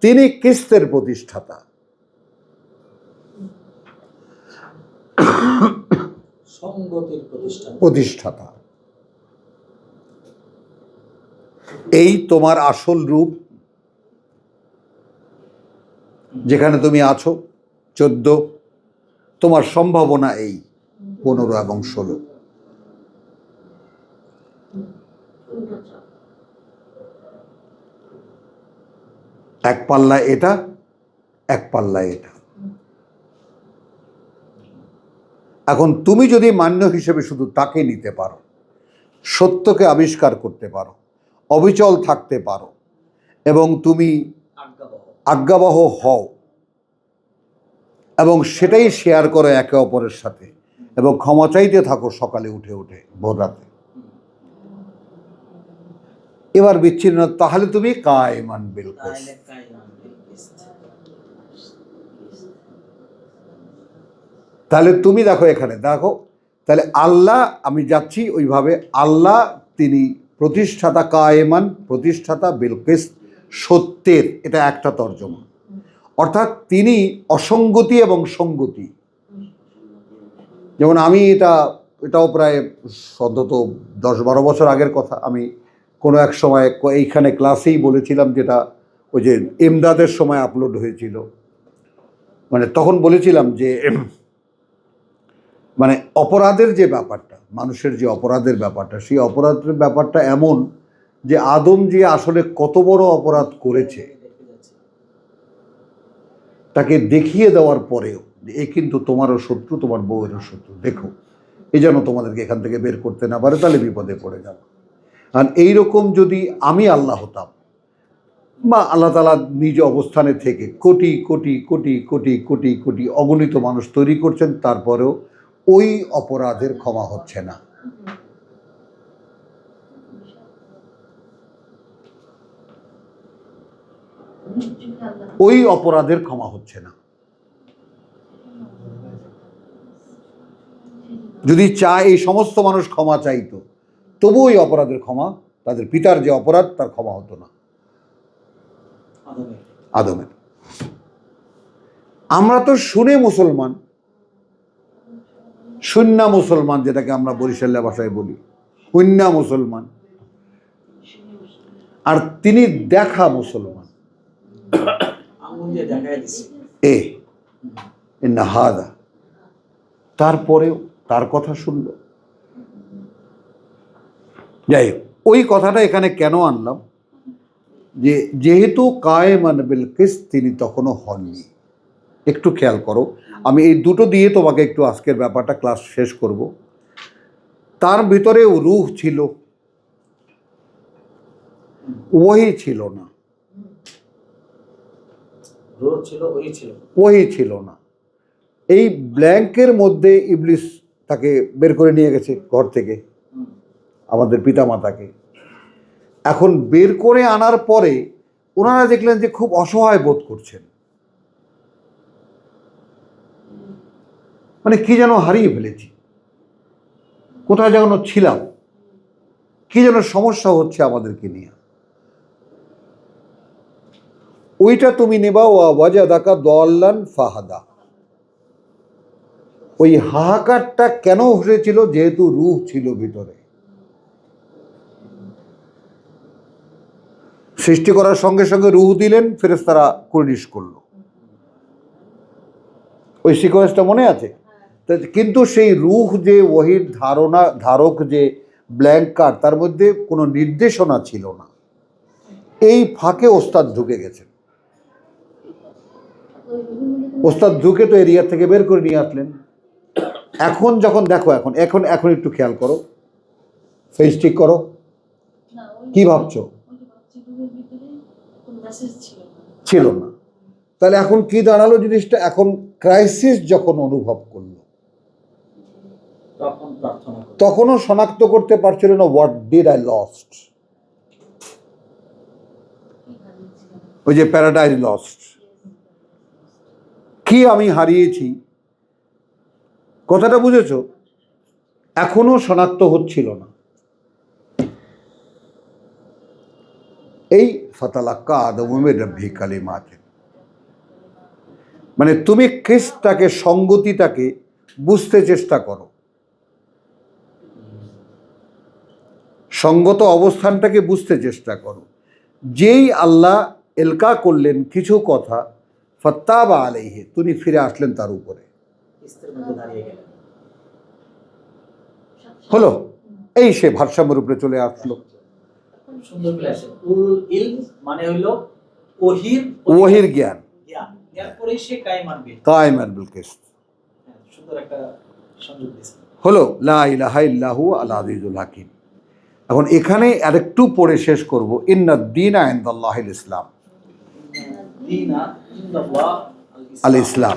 তিনি কিস্তের প্রতিষ্ঠাতা, প্রতিষ্ঠাতা। এই তোমার আসল রূপ, যেখানে তুমি আছো 14, তোমার সম্ভাবনা এই 15 এবং 16। এক পাল্লা এটা, এক পাল্লা এটা। এখন তুমি যদি মান্য হিসেবে শুধু তাকে নিতে পারো, সত্যকে আবিষ্কার করতে পারো, অবিচল থাকতে পারো, এবং তুমি আজ্ঞাবহ হও, এবং সেটাই শেয়ার করো একে অপরের সাথে, এবং ক্ষমা চাইতে থাকো সকালে উঠে উঠে, ভোর রাতে, এবার বিচ্ছিন্ন, তাহলে তুমি কায়েমান বিল কিসত। তাহলে তুমি দেখো, এখানে দেখো, তাহলে আল্লাহ, আমি যাচ্ছি ওইভাবে, আল্লাহ তিনি প্রতিষ্ঠাতা, কায়েমান প্রতিষ্ঠাতা, বিল কিসত সত্যের, এটা একটা তর্জমা। অর্থাৎ তিনি অসঙ্গতি এবং সঙ্গতি। যেমন আমি এটাও প্রায় সদ্যত 10-12 বছর আগের কথা, আমি কোনো এক সময় এইখানে ক্লাসেই বলেছিলাম, যেটা ওই যে এমদাদের সময় আপলোড হয়েছিল, মানে তখন বলেছিলাম যে মানে অপরাধের যে ব্যাপারটা, মানুষের যে অপরাধের ব্যাপারটা, সেই অপরাধের ব্যাপারটা এমন যে আদম যে আসলে কত বড় অপরাধ করেছে তাকে দেখিয়ে দেওয়ার পরেও এ কিন্তু তোমারও শত্রু, তোমার বউয়েরও শত্রু, দেখো এ যেন তোমাদেরকে এখান থেকে বের করতে না পারে, তাহলে বিপদে পড়ে যাবে। আর এইরকম যদি আমি আল্লাহ হতাম বা আল্লাহ তাআলা নিজ অবস্থানে থেকে কোটি কোটি কোটি কোটি কোটি কোটি অগণিত মানুষ তৈরি করছেন, তারপরেও ওই অপরাধের ক্ষমা হচ্ছে না। ওই অপরাধের ক্ষমা হচ্ছে না। যদি চায় এই সমস্ত মানুষ ক্ষমা চাইতো, তবু ওই অপরাধের ক্ষমা, তাদের পিতার যে অপরাধ তার ক্ষমা হতো না আদমের। আমরা তো শুনে মুসলমান, সুন্না মুসলমান, যেটাকে আমরা বরিশাল্লা ভাষায় বলি, হুন্না মুসলমান, আর তিনি দেখা মুসলমান। এ ইন্না হাদা, তারপরেও তার কথা শুনল। যাই হোক, ওই কথাটা এখানে কেন আনলাম, যে যেহেতু কায়েমান বিল কিসত তিনি তখনও হননি। একটু খেয়াল করো, আমি এই দুটো দিয়ে তোমাকে একটু আজকের ব্যাপারটা ক্লাস শেষ করব। তার ভিতরে রূহ ছিল, ওহি ছিল না, ওহি ছিল না। এই ব্ল্যাঙ্কের মধ্যে ইবলিস তাকে বের করে নিয়ে গেছে ঘর থেকে, আমাদের পিতামাতাকে। এখন বের করে আনার পরে ওনারা দেখলেন যে খুব অসহায় বোধ করছেন, মানে কি যেন হারিয়ে ফেলেছি, কোথায় যেন ছিলাম, কি যেন সমস্যা হচ্ছে আমাদেরকে নিয়ে। ওইটা তুমি নেবা, ওয়াজাদাকা দাল্লান ফাহাদা। ওই হাহাকারটা কেন হয়েছিল? যেহেতু রূহ ছিল ভিতরে। সৃষ্টি করার সঙ্গে সঙ্গে রূহ দিলেন, ফেরেশতারা কুর্নিশ করলো। ওই সিকোয়েন্সটা মনে আছে? কিন্তু সেই রূহ যে ওহির ধারক, যে ব্ল্যাঙ্ক কার্ড, তার মধ্যে কোনো নির্দেশনা ছিল না। এই ফাঁকে ওস্তাদ ঢুকে গেছেন। ওস্তাদ ঢুকে তো এরিয়া থেকে বের করে নিয়ে আসলেন। এখন যখন দেখো, এখন একটু খেয়াল করো, ফেস ঠিক করো, কি ভাবছো? ছিল না। তাহলে এখন কি দাঁড়ালো জিনিসটা? এখন ক্রাইসিস যখন অনুভব করলো, তখনও শনাক্ত করতে পারছিল না হোয়াট ডিড আই লস্ট। ওই যে প্যারাডাইজ লস্ট, কি আমি হারিয়েছি, কথাটা বুঝেছো? এখনো শনাক্ত হচ্ছিল না। এই ফাতালাক্কা আদমু মির রাব্বিহি কালিমাতিন, মানে তুমি খ্রিস্টটাকে, সঙ্গতিটাকে বুঝতে চেষ্টা করো, সঙ্গত অবস্থানটাকে বুঝতে চেষ্টা করো। যেই আল্লাহ এলকা করলেন কিছু কথা, ফাত্তাবা আলাইহি, তিনি ফিরে আসলেন তার উপরে, হলো এই সে ভারসাম্যের উপরে চলে আসলো। ওহির জ্ঞান, কায়েমান বিল কিসত হলো, লা ইলাহা ইল্লাহু আল আজিজুল হাকিম। এখন এখানে আরেকটু পড়ে শেষ করব, ইন্নাদ-দীনা ইনদাল্লাহিল ইসলাম, আল ইসলাম।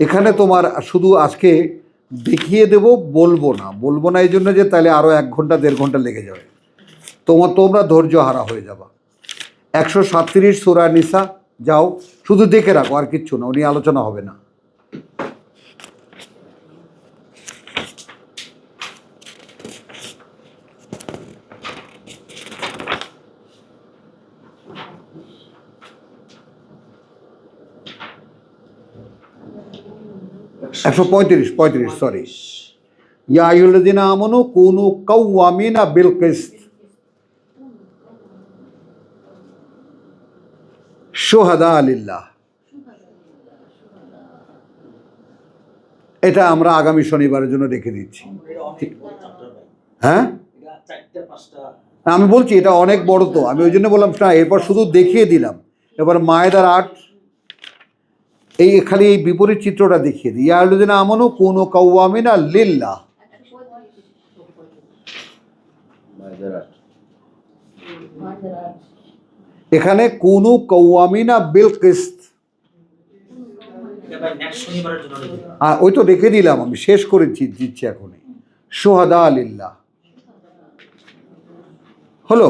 এখানে তোমার শুধু আজকে দেখিয়ে দেব, বলবো না এই জন্য যে তাহলে আরো 1 ঘন্টা 1.5 ঘন্টা লেগে যাবে, তোমরা ধৈর্য হারা হয়ে যাবা। 137 সূরা নিসা, যাও শুধু দেখে রাখো, আর কিচ্ছু না, উনি আলোচনা হবে না। একশো পঁয়ত্রিশ, সরি। ইয়া আইয়ুহাল্লাযীনা আমানু কুনু কাওয়ামিনা বিল কিসত শুহাদা লিল্লাহ। এটা আমরা আগামী শনিবারের জন্য রেখে দিচ্ছি। হ্যাঁ, আমি বলছি এটা অনেক বড়, তো আমি ওই জন্য বললাম না, এরপর শুধু দেখিয়ে দিলাম। এবার মায়েদার 8, এই খালি এই বিপরীত চিত্রটা দেখিয়ে দিই। ইয়া আইয়ুহাল্লাযীনা আমানু কুনু কাওয়ামিনা লিল্লাহ, এখানে কুনু কাওয়ামিনা বিল কিসত, এটা ভাই নেক্সট শনিবারের জন্য রেখে দিন। ওই তো রেখে দিলাম, আমি শেষ করে দিচ্ছি এখনই। শুহাদা লিল্লাহ হলো।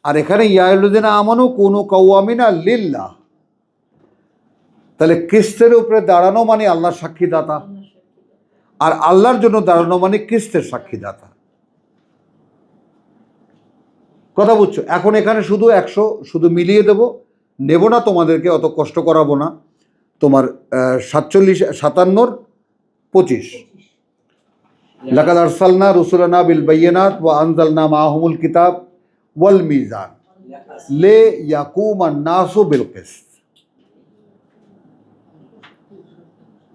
আর এখানে ইয়া আইয়ুহাল্লাযীনা আমানু কুনু কাওয়ামিনা লিল্লাহ, তাহলে কিস্তের উপরে দাঁড়ানো মানে আল্লাহর সাক্ষীদাতা, আর আল্লাহর জন্য দাঁড়ানো মানে কিস্তের সাক্ষীদাতা। কথা বুঝছো? এখন এখানে শুধু 100 শুধু মিলিয়ে দেব, নেব না তোমাদেরকে, অত কষ্ট করাবো না। তোমার 47 57 25 লাকাদ আরসালনা রুসুলানা বিল বাইয়িনাত ওয়া আনজালনা মাআহুমুল কিতাব ওয়াল মিজান লে ইয়াকুমান নাসু বিল কিসত।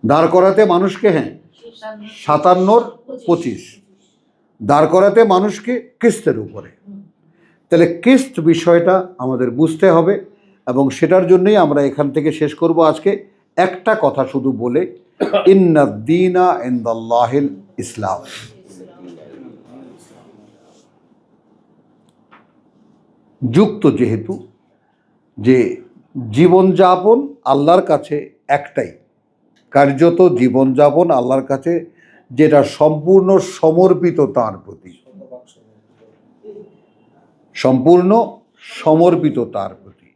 দাঁড় করাতে মানুষকে, হ্যাঁ 57 25 দাঁড় করাতে মানুষকে কিস্তের উপরে। তাহলে কিস্ত বিষয়টা আমাদের বুঝতে হবে, এবং সেটার জন্যই আমরা এখান থেকে শেষ করব আজকে একটা কথা শুধু বলে, ইন্নাদ-দীনা ইনদাল্লাহিল ইসলাম। যুক্ত যেহেতু যে জীবনযাপন আল্লাহর কাছে একটাই, কার্যত জীবনযাপন আল্লাহর কাছে যেটা সম্পূর্ণ সমর্পিত তার প্রতি, সম্পূর্ণ সমর্পিত তার প্রতি।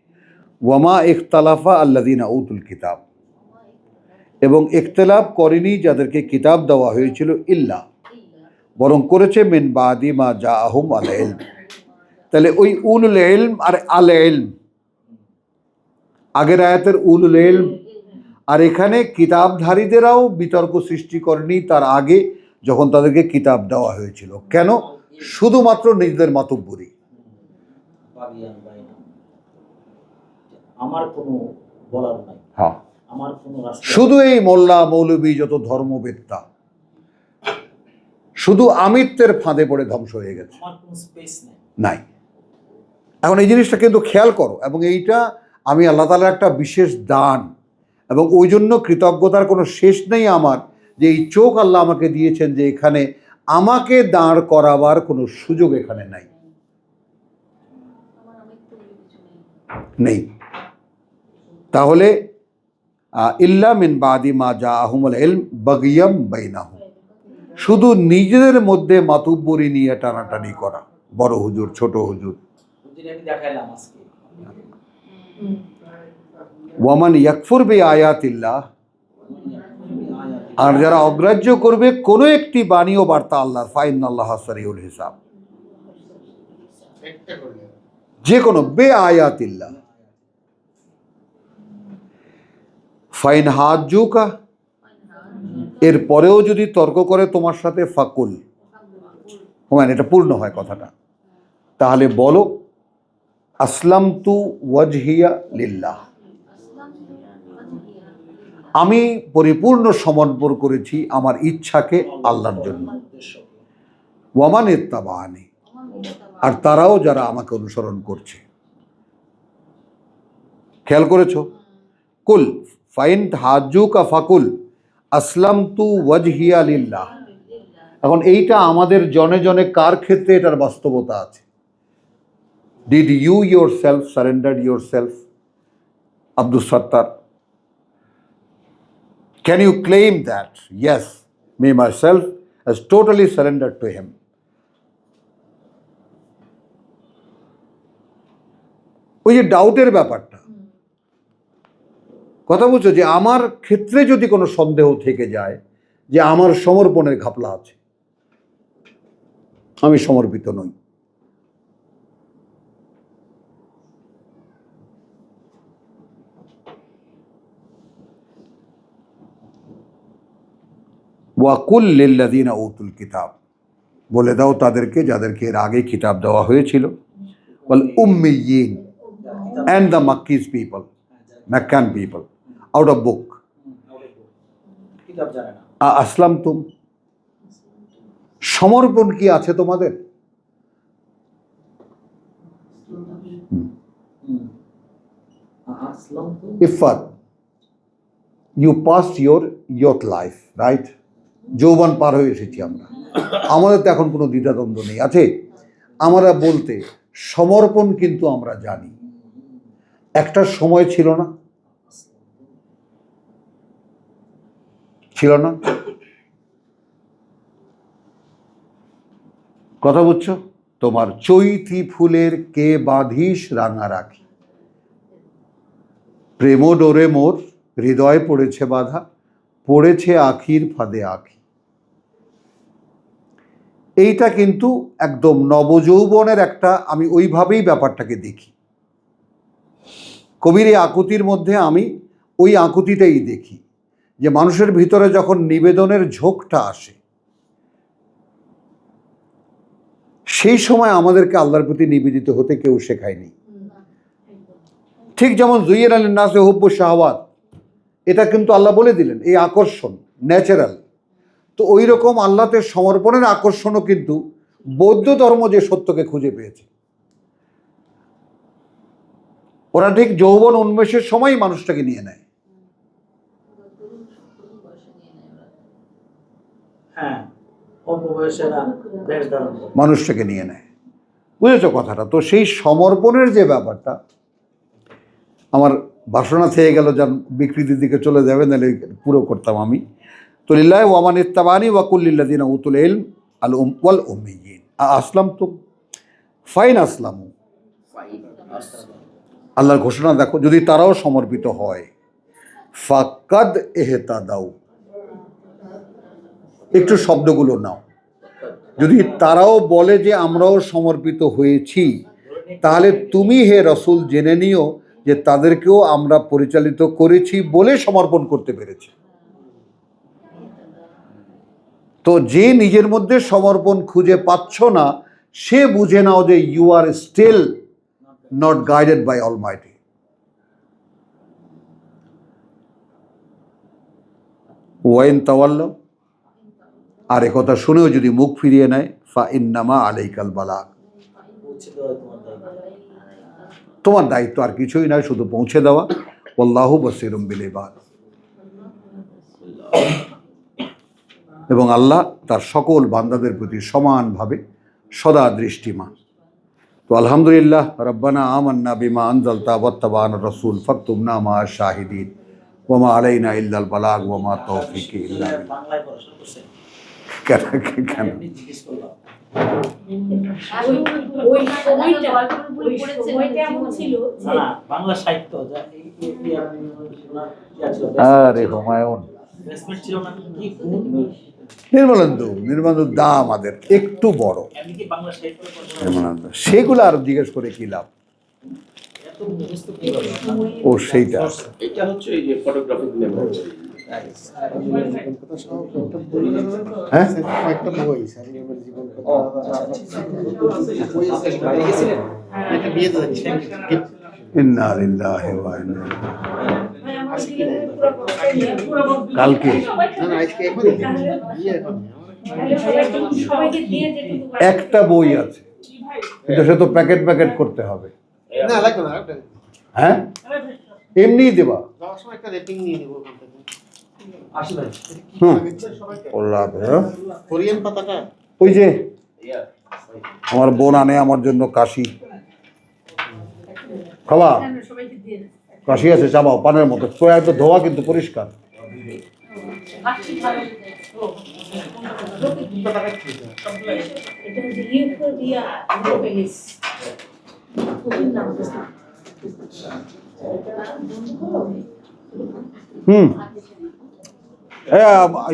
ওয়ামা ইখতালাফা আল্লাযীনা উতুল কিতাব, এবং ইখতিলাফ করেনি যাদেরকে কিতাব দেওয়া হয়েছিল, ইল্লা বরং করেছে মিন বাদি মা জাআহুম আল ইলম। তাহলে ওই উলুল ইলম আর আল ইলম, আগের আয়াতের উলুল ইলম, আর এখানে কিতাবধারীদেরাও বিতর্ক সৃষ্টি করেনি তার আগে যখন তাদেরকে কিতাব দেওয়া হয়েছিল। কেন? শুধুমাত্র নিজেদের মাতব্বরি। আমার কোনো বলার নাই, হ্যাঁ, আমার কোনো রাস্তা, শুধু এই মোল্লা মৌলবী যত ধর্মবেত্তা শুধু আমিত্বের ফাঁদে পড়ে ধ্বংস হয়ে গেছে, আমার কোনো স্পেস নাই। এখন এই জিনিসটা কিন্তু খেয়াল করো, এবং এইটা আমি আল্লাহ তাআলার একটা বিশেষ দান, এবং ওই জন্য কৃতজ্ঞতার কোনো শেষ নেই আমার, যে এই চোখ আল্লাহ আমাকে দিয়েছেন, যে এখানে আমাকে দাঁড় করাবার কোনো সুযোগ এখানে নাই, নেই। তাহলে ইল্লা মিন বাদি মা জাআহুমুল ইলম বাগিয়াম বাইনাহুম, শুধু নিজেদের মধ্যে মাতুব্বরি নিয়ে টানাটানি করা, বড় হুজুর ছোট হুজুর। আমি দেখাইলাম আজকে। ওয়ামান ইয়াকফুর বিআয়াতিল্লাহ, আর যারা অগ্রাহ্য করবে কোনো একটি বাণী ও বার্তা আল্লাহর, ফাইন্নাল্লাহা সারিউল হিসাব, যে কোনো বেআয়াতিল্লাহ। ফাইন হাজ্জুকা, এর পরেও যদি তর্ক করে তোমার সাথে, ফাকুল, হুমায়ুন এটা পূর্ণ হয় কথাটা, তাহলে বলো আসলামতু ওয়াজহিয়া লিল্লাহ, আমি পরিপূর্ণ সমর্পণ করেছি আমার ইচ্ছাকে আল্লাহর জন্য। ওয়ামান ইত্তাবাআনি, আর তারাও যারা আমাকে অনুসরণ করছে। খেয়াল করেছো? কুল ফাইন হাজ্জুকা ফাকুল আসলামতু ওয়াজহিয়া লিল্লাহ। এখন এইটা আমাদের জনে জনে কার ক্ষেত্রে এটার বাস্তবতা আছে? Did you yourself surrendered yourself? Abdul Sattar, can you claim that yes, me myself has totally surrendered to him? ওই যে ডাউটের ব্যাপারটা, কথা বুঝছো, যে আমার ক্ষেত্রে যদি কোনো সন্দেহ থেকে যায় যে আমার সমর্পণের ঘাপলা আছে, আমি সমর্পিত নই, ওয়াকুল লিল্লাযীনা উতুল কিতাব, বলে দাও তাদেরকে যাদেরকে এর আগে কিতাব দেওয়া হয়েছিল, ওয়াল উম্মিয়িন and the Makkis people, Meccan people, out of book, কিতাব জানে না। আসলাম তুম, সমর্পণ কি আছে তোমাদের? আসলাম তো Ifat, you passed your life, right? যৌবন পার হয়ে এসেছি আমরা, আমাদের তো এখন কোনো দ্বিধাদ্বন্দ্ব নেই। আছে আমরা বলতে সমর্পণ কিন্তু আমরা জানি। একটা সময় ছিল না, ছিল না? কথা বুঝছো? তোমার চৈতি ফুলের কে বাঁধিস রাঙা রাখি, প্রেম ডোরে মোর হৃদয় পড়েছে বাধা, পড়েছে আখির ফাঁদে আখি। এইটা কিন্তু একদম নবযৌবনের একটা, আমি ওইভাবেই ব্যাপারটাকে দেখি। কবির এই আকুতির মধ্যে আমি ওই আকুতিটাই দেখি, যে মানুষের ভিতরে যখন নিবেদনের ঝোঁকটা আসে, সেই সময় আমাদেরকে আল্লাহর প্রতি নিবেদিত হতে কেউ শেখায়নি। ঠিক যেমন জুইয়ের আলী নাসে হুব্বু শাহওয়াত, এটা কিন্তু আল্লাহ বলে দিলেন, এই আকর্ষণ ন্যাচারাল। তো ওই রকম আল্লাহতে সমর্পণের আকর্ষণও কিন্তু বৌদ্ধ ধর্ম যে সত্যকে খুঁজে পেয়েছে, ওরা ঠিক যৌবন উন্মেষের সময় মানুষটাকে নিয়ে নেয়। হ্যাঁ, অল্প বয়সেরা বেশ দারুণ মানুষটাকে নিয়ে নেয়। বুঝেছো কথাটা? তো সেই সমর্পণের যে ব্যাপারটা, আমার বাসনা থেকে গেল, যান বিকৃতির দিকে চলে যাবে, নাহলে পুরো করতাম আমি। তো লিল্লাহি ওয়া মান ইত্তাবানি ওয়া কুল লিল্লাযিনা উতুল ইলম আল ওয়াল উম্মিয়িন আসলাম তো ফাইন আসলামু। আল্লাহর ঘোষণা দেখো, যদি তারাও সমর্পিত হয়, ফাকাদ ইহতাদাউ। একটু শব্দগুলো নাও। যদি তারাও বলে যে আমরাও সমর্পিত হয়েছি, তাহলে তুমি হে রসুল জেনে নিও যে তাদেরকেও আমরা পরিচালিত করেছি বলে সমর্পণ করতে পেরেছি। তো যে নিজের মধ্যে সমর্পণ খুঁজে পাচ্ছ না, সে বুঝে নাও যে you are still not guided by almighty. ওয়াইন তাওয়াল্লাহ, আর একথা শুনেও যদি মুখ ফিরিয়ে নেয়, ফা ইন্নামা আলাইকাল বালাগ, তোমার দায়িত্ব আর কিছুই নয়, শুধু পৌঁছে দেওয়া। আল্লাহু বাসীরুম বিল ইবাদ, এবং আল্লাহ তার সকল বান্দাদের প্রতি সমানভাবে সদা দৃষ্টিমান। তো আলহামদুলিল্লাহ, রব্বানা আমান্না বিমা আনজালতা ওয়াত্তাবা'না রাসূল ফাকতুবনা মা শাহিদিন ওয়া মা আলাইনা ইল্লাল বালাগ ওয়া মা তাওফীকি ইল্লা বিল্লাহ। বাংলায় পড়াশোনা করছেন? কেন আমি জিজ্ঞেস করলাম। না, বাংলা সাহিত্য যা এই আপনি শোনার ইয়া ছিল, আরে হুমায়ুন, বেসমেন্ট ছিল না কি কোন নির্মলেন্দু দা আমাদের একটু বড়, এমনি কি বাংলা সাহিত্য নির্মলেন্দু, সেগুলো আর জিজ্ঞেস করে কি লাভ? এত মুখস্থ কিভাবে? ও সেইটা এটা হচ্ছে এই যে ফটোগ্রাফিক লেভেল। হ্যাঁ, একটা বই সারিয়ামের জীবন বাইরে গেছিলেন? একটা বিয়ে তো যাচ্ছে ইন্না লিল্লাহি ওয়া ইন্না কালকে না না আজকে এখন বিয়ে এখন একটা বই আছে, কিন্তু সে তো প্যাকেট করতে হবে। না লাগবে না লাগবে হ্যাঁ, এমনিই দেবা। যাওয়ার সময় একটা রেটিং নিয়ে নেব ওখান থেকে আসি ভাই। কোরিয়ান পাতাটা ওই যে আমার বোন আনে আমার জন্য কাশি, খাওয়া কাশি আছে, চাবাও পানের মতো, তো একদম ধোয়া কিন্তু পরিষ্কার।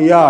ইয়া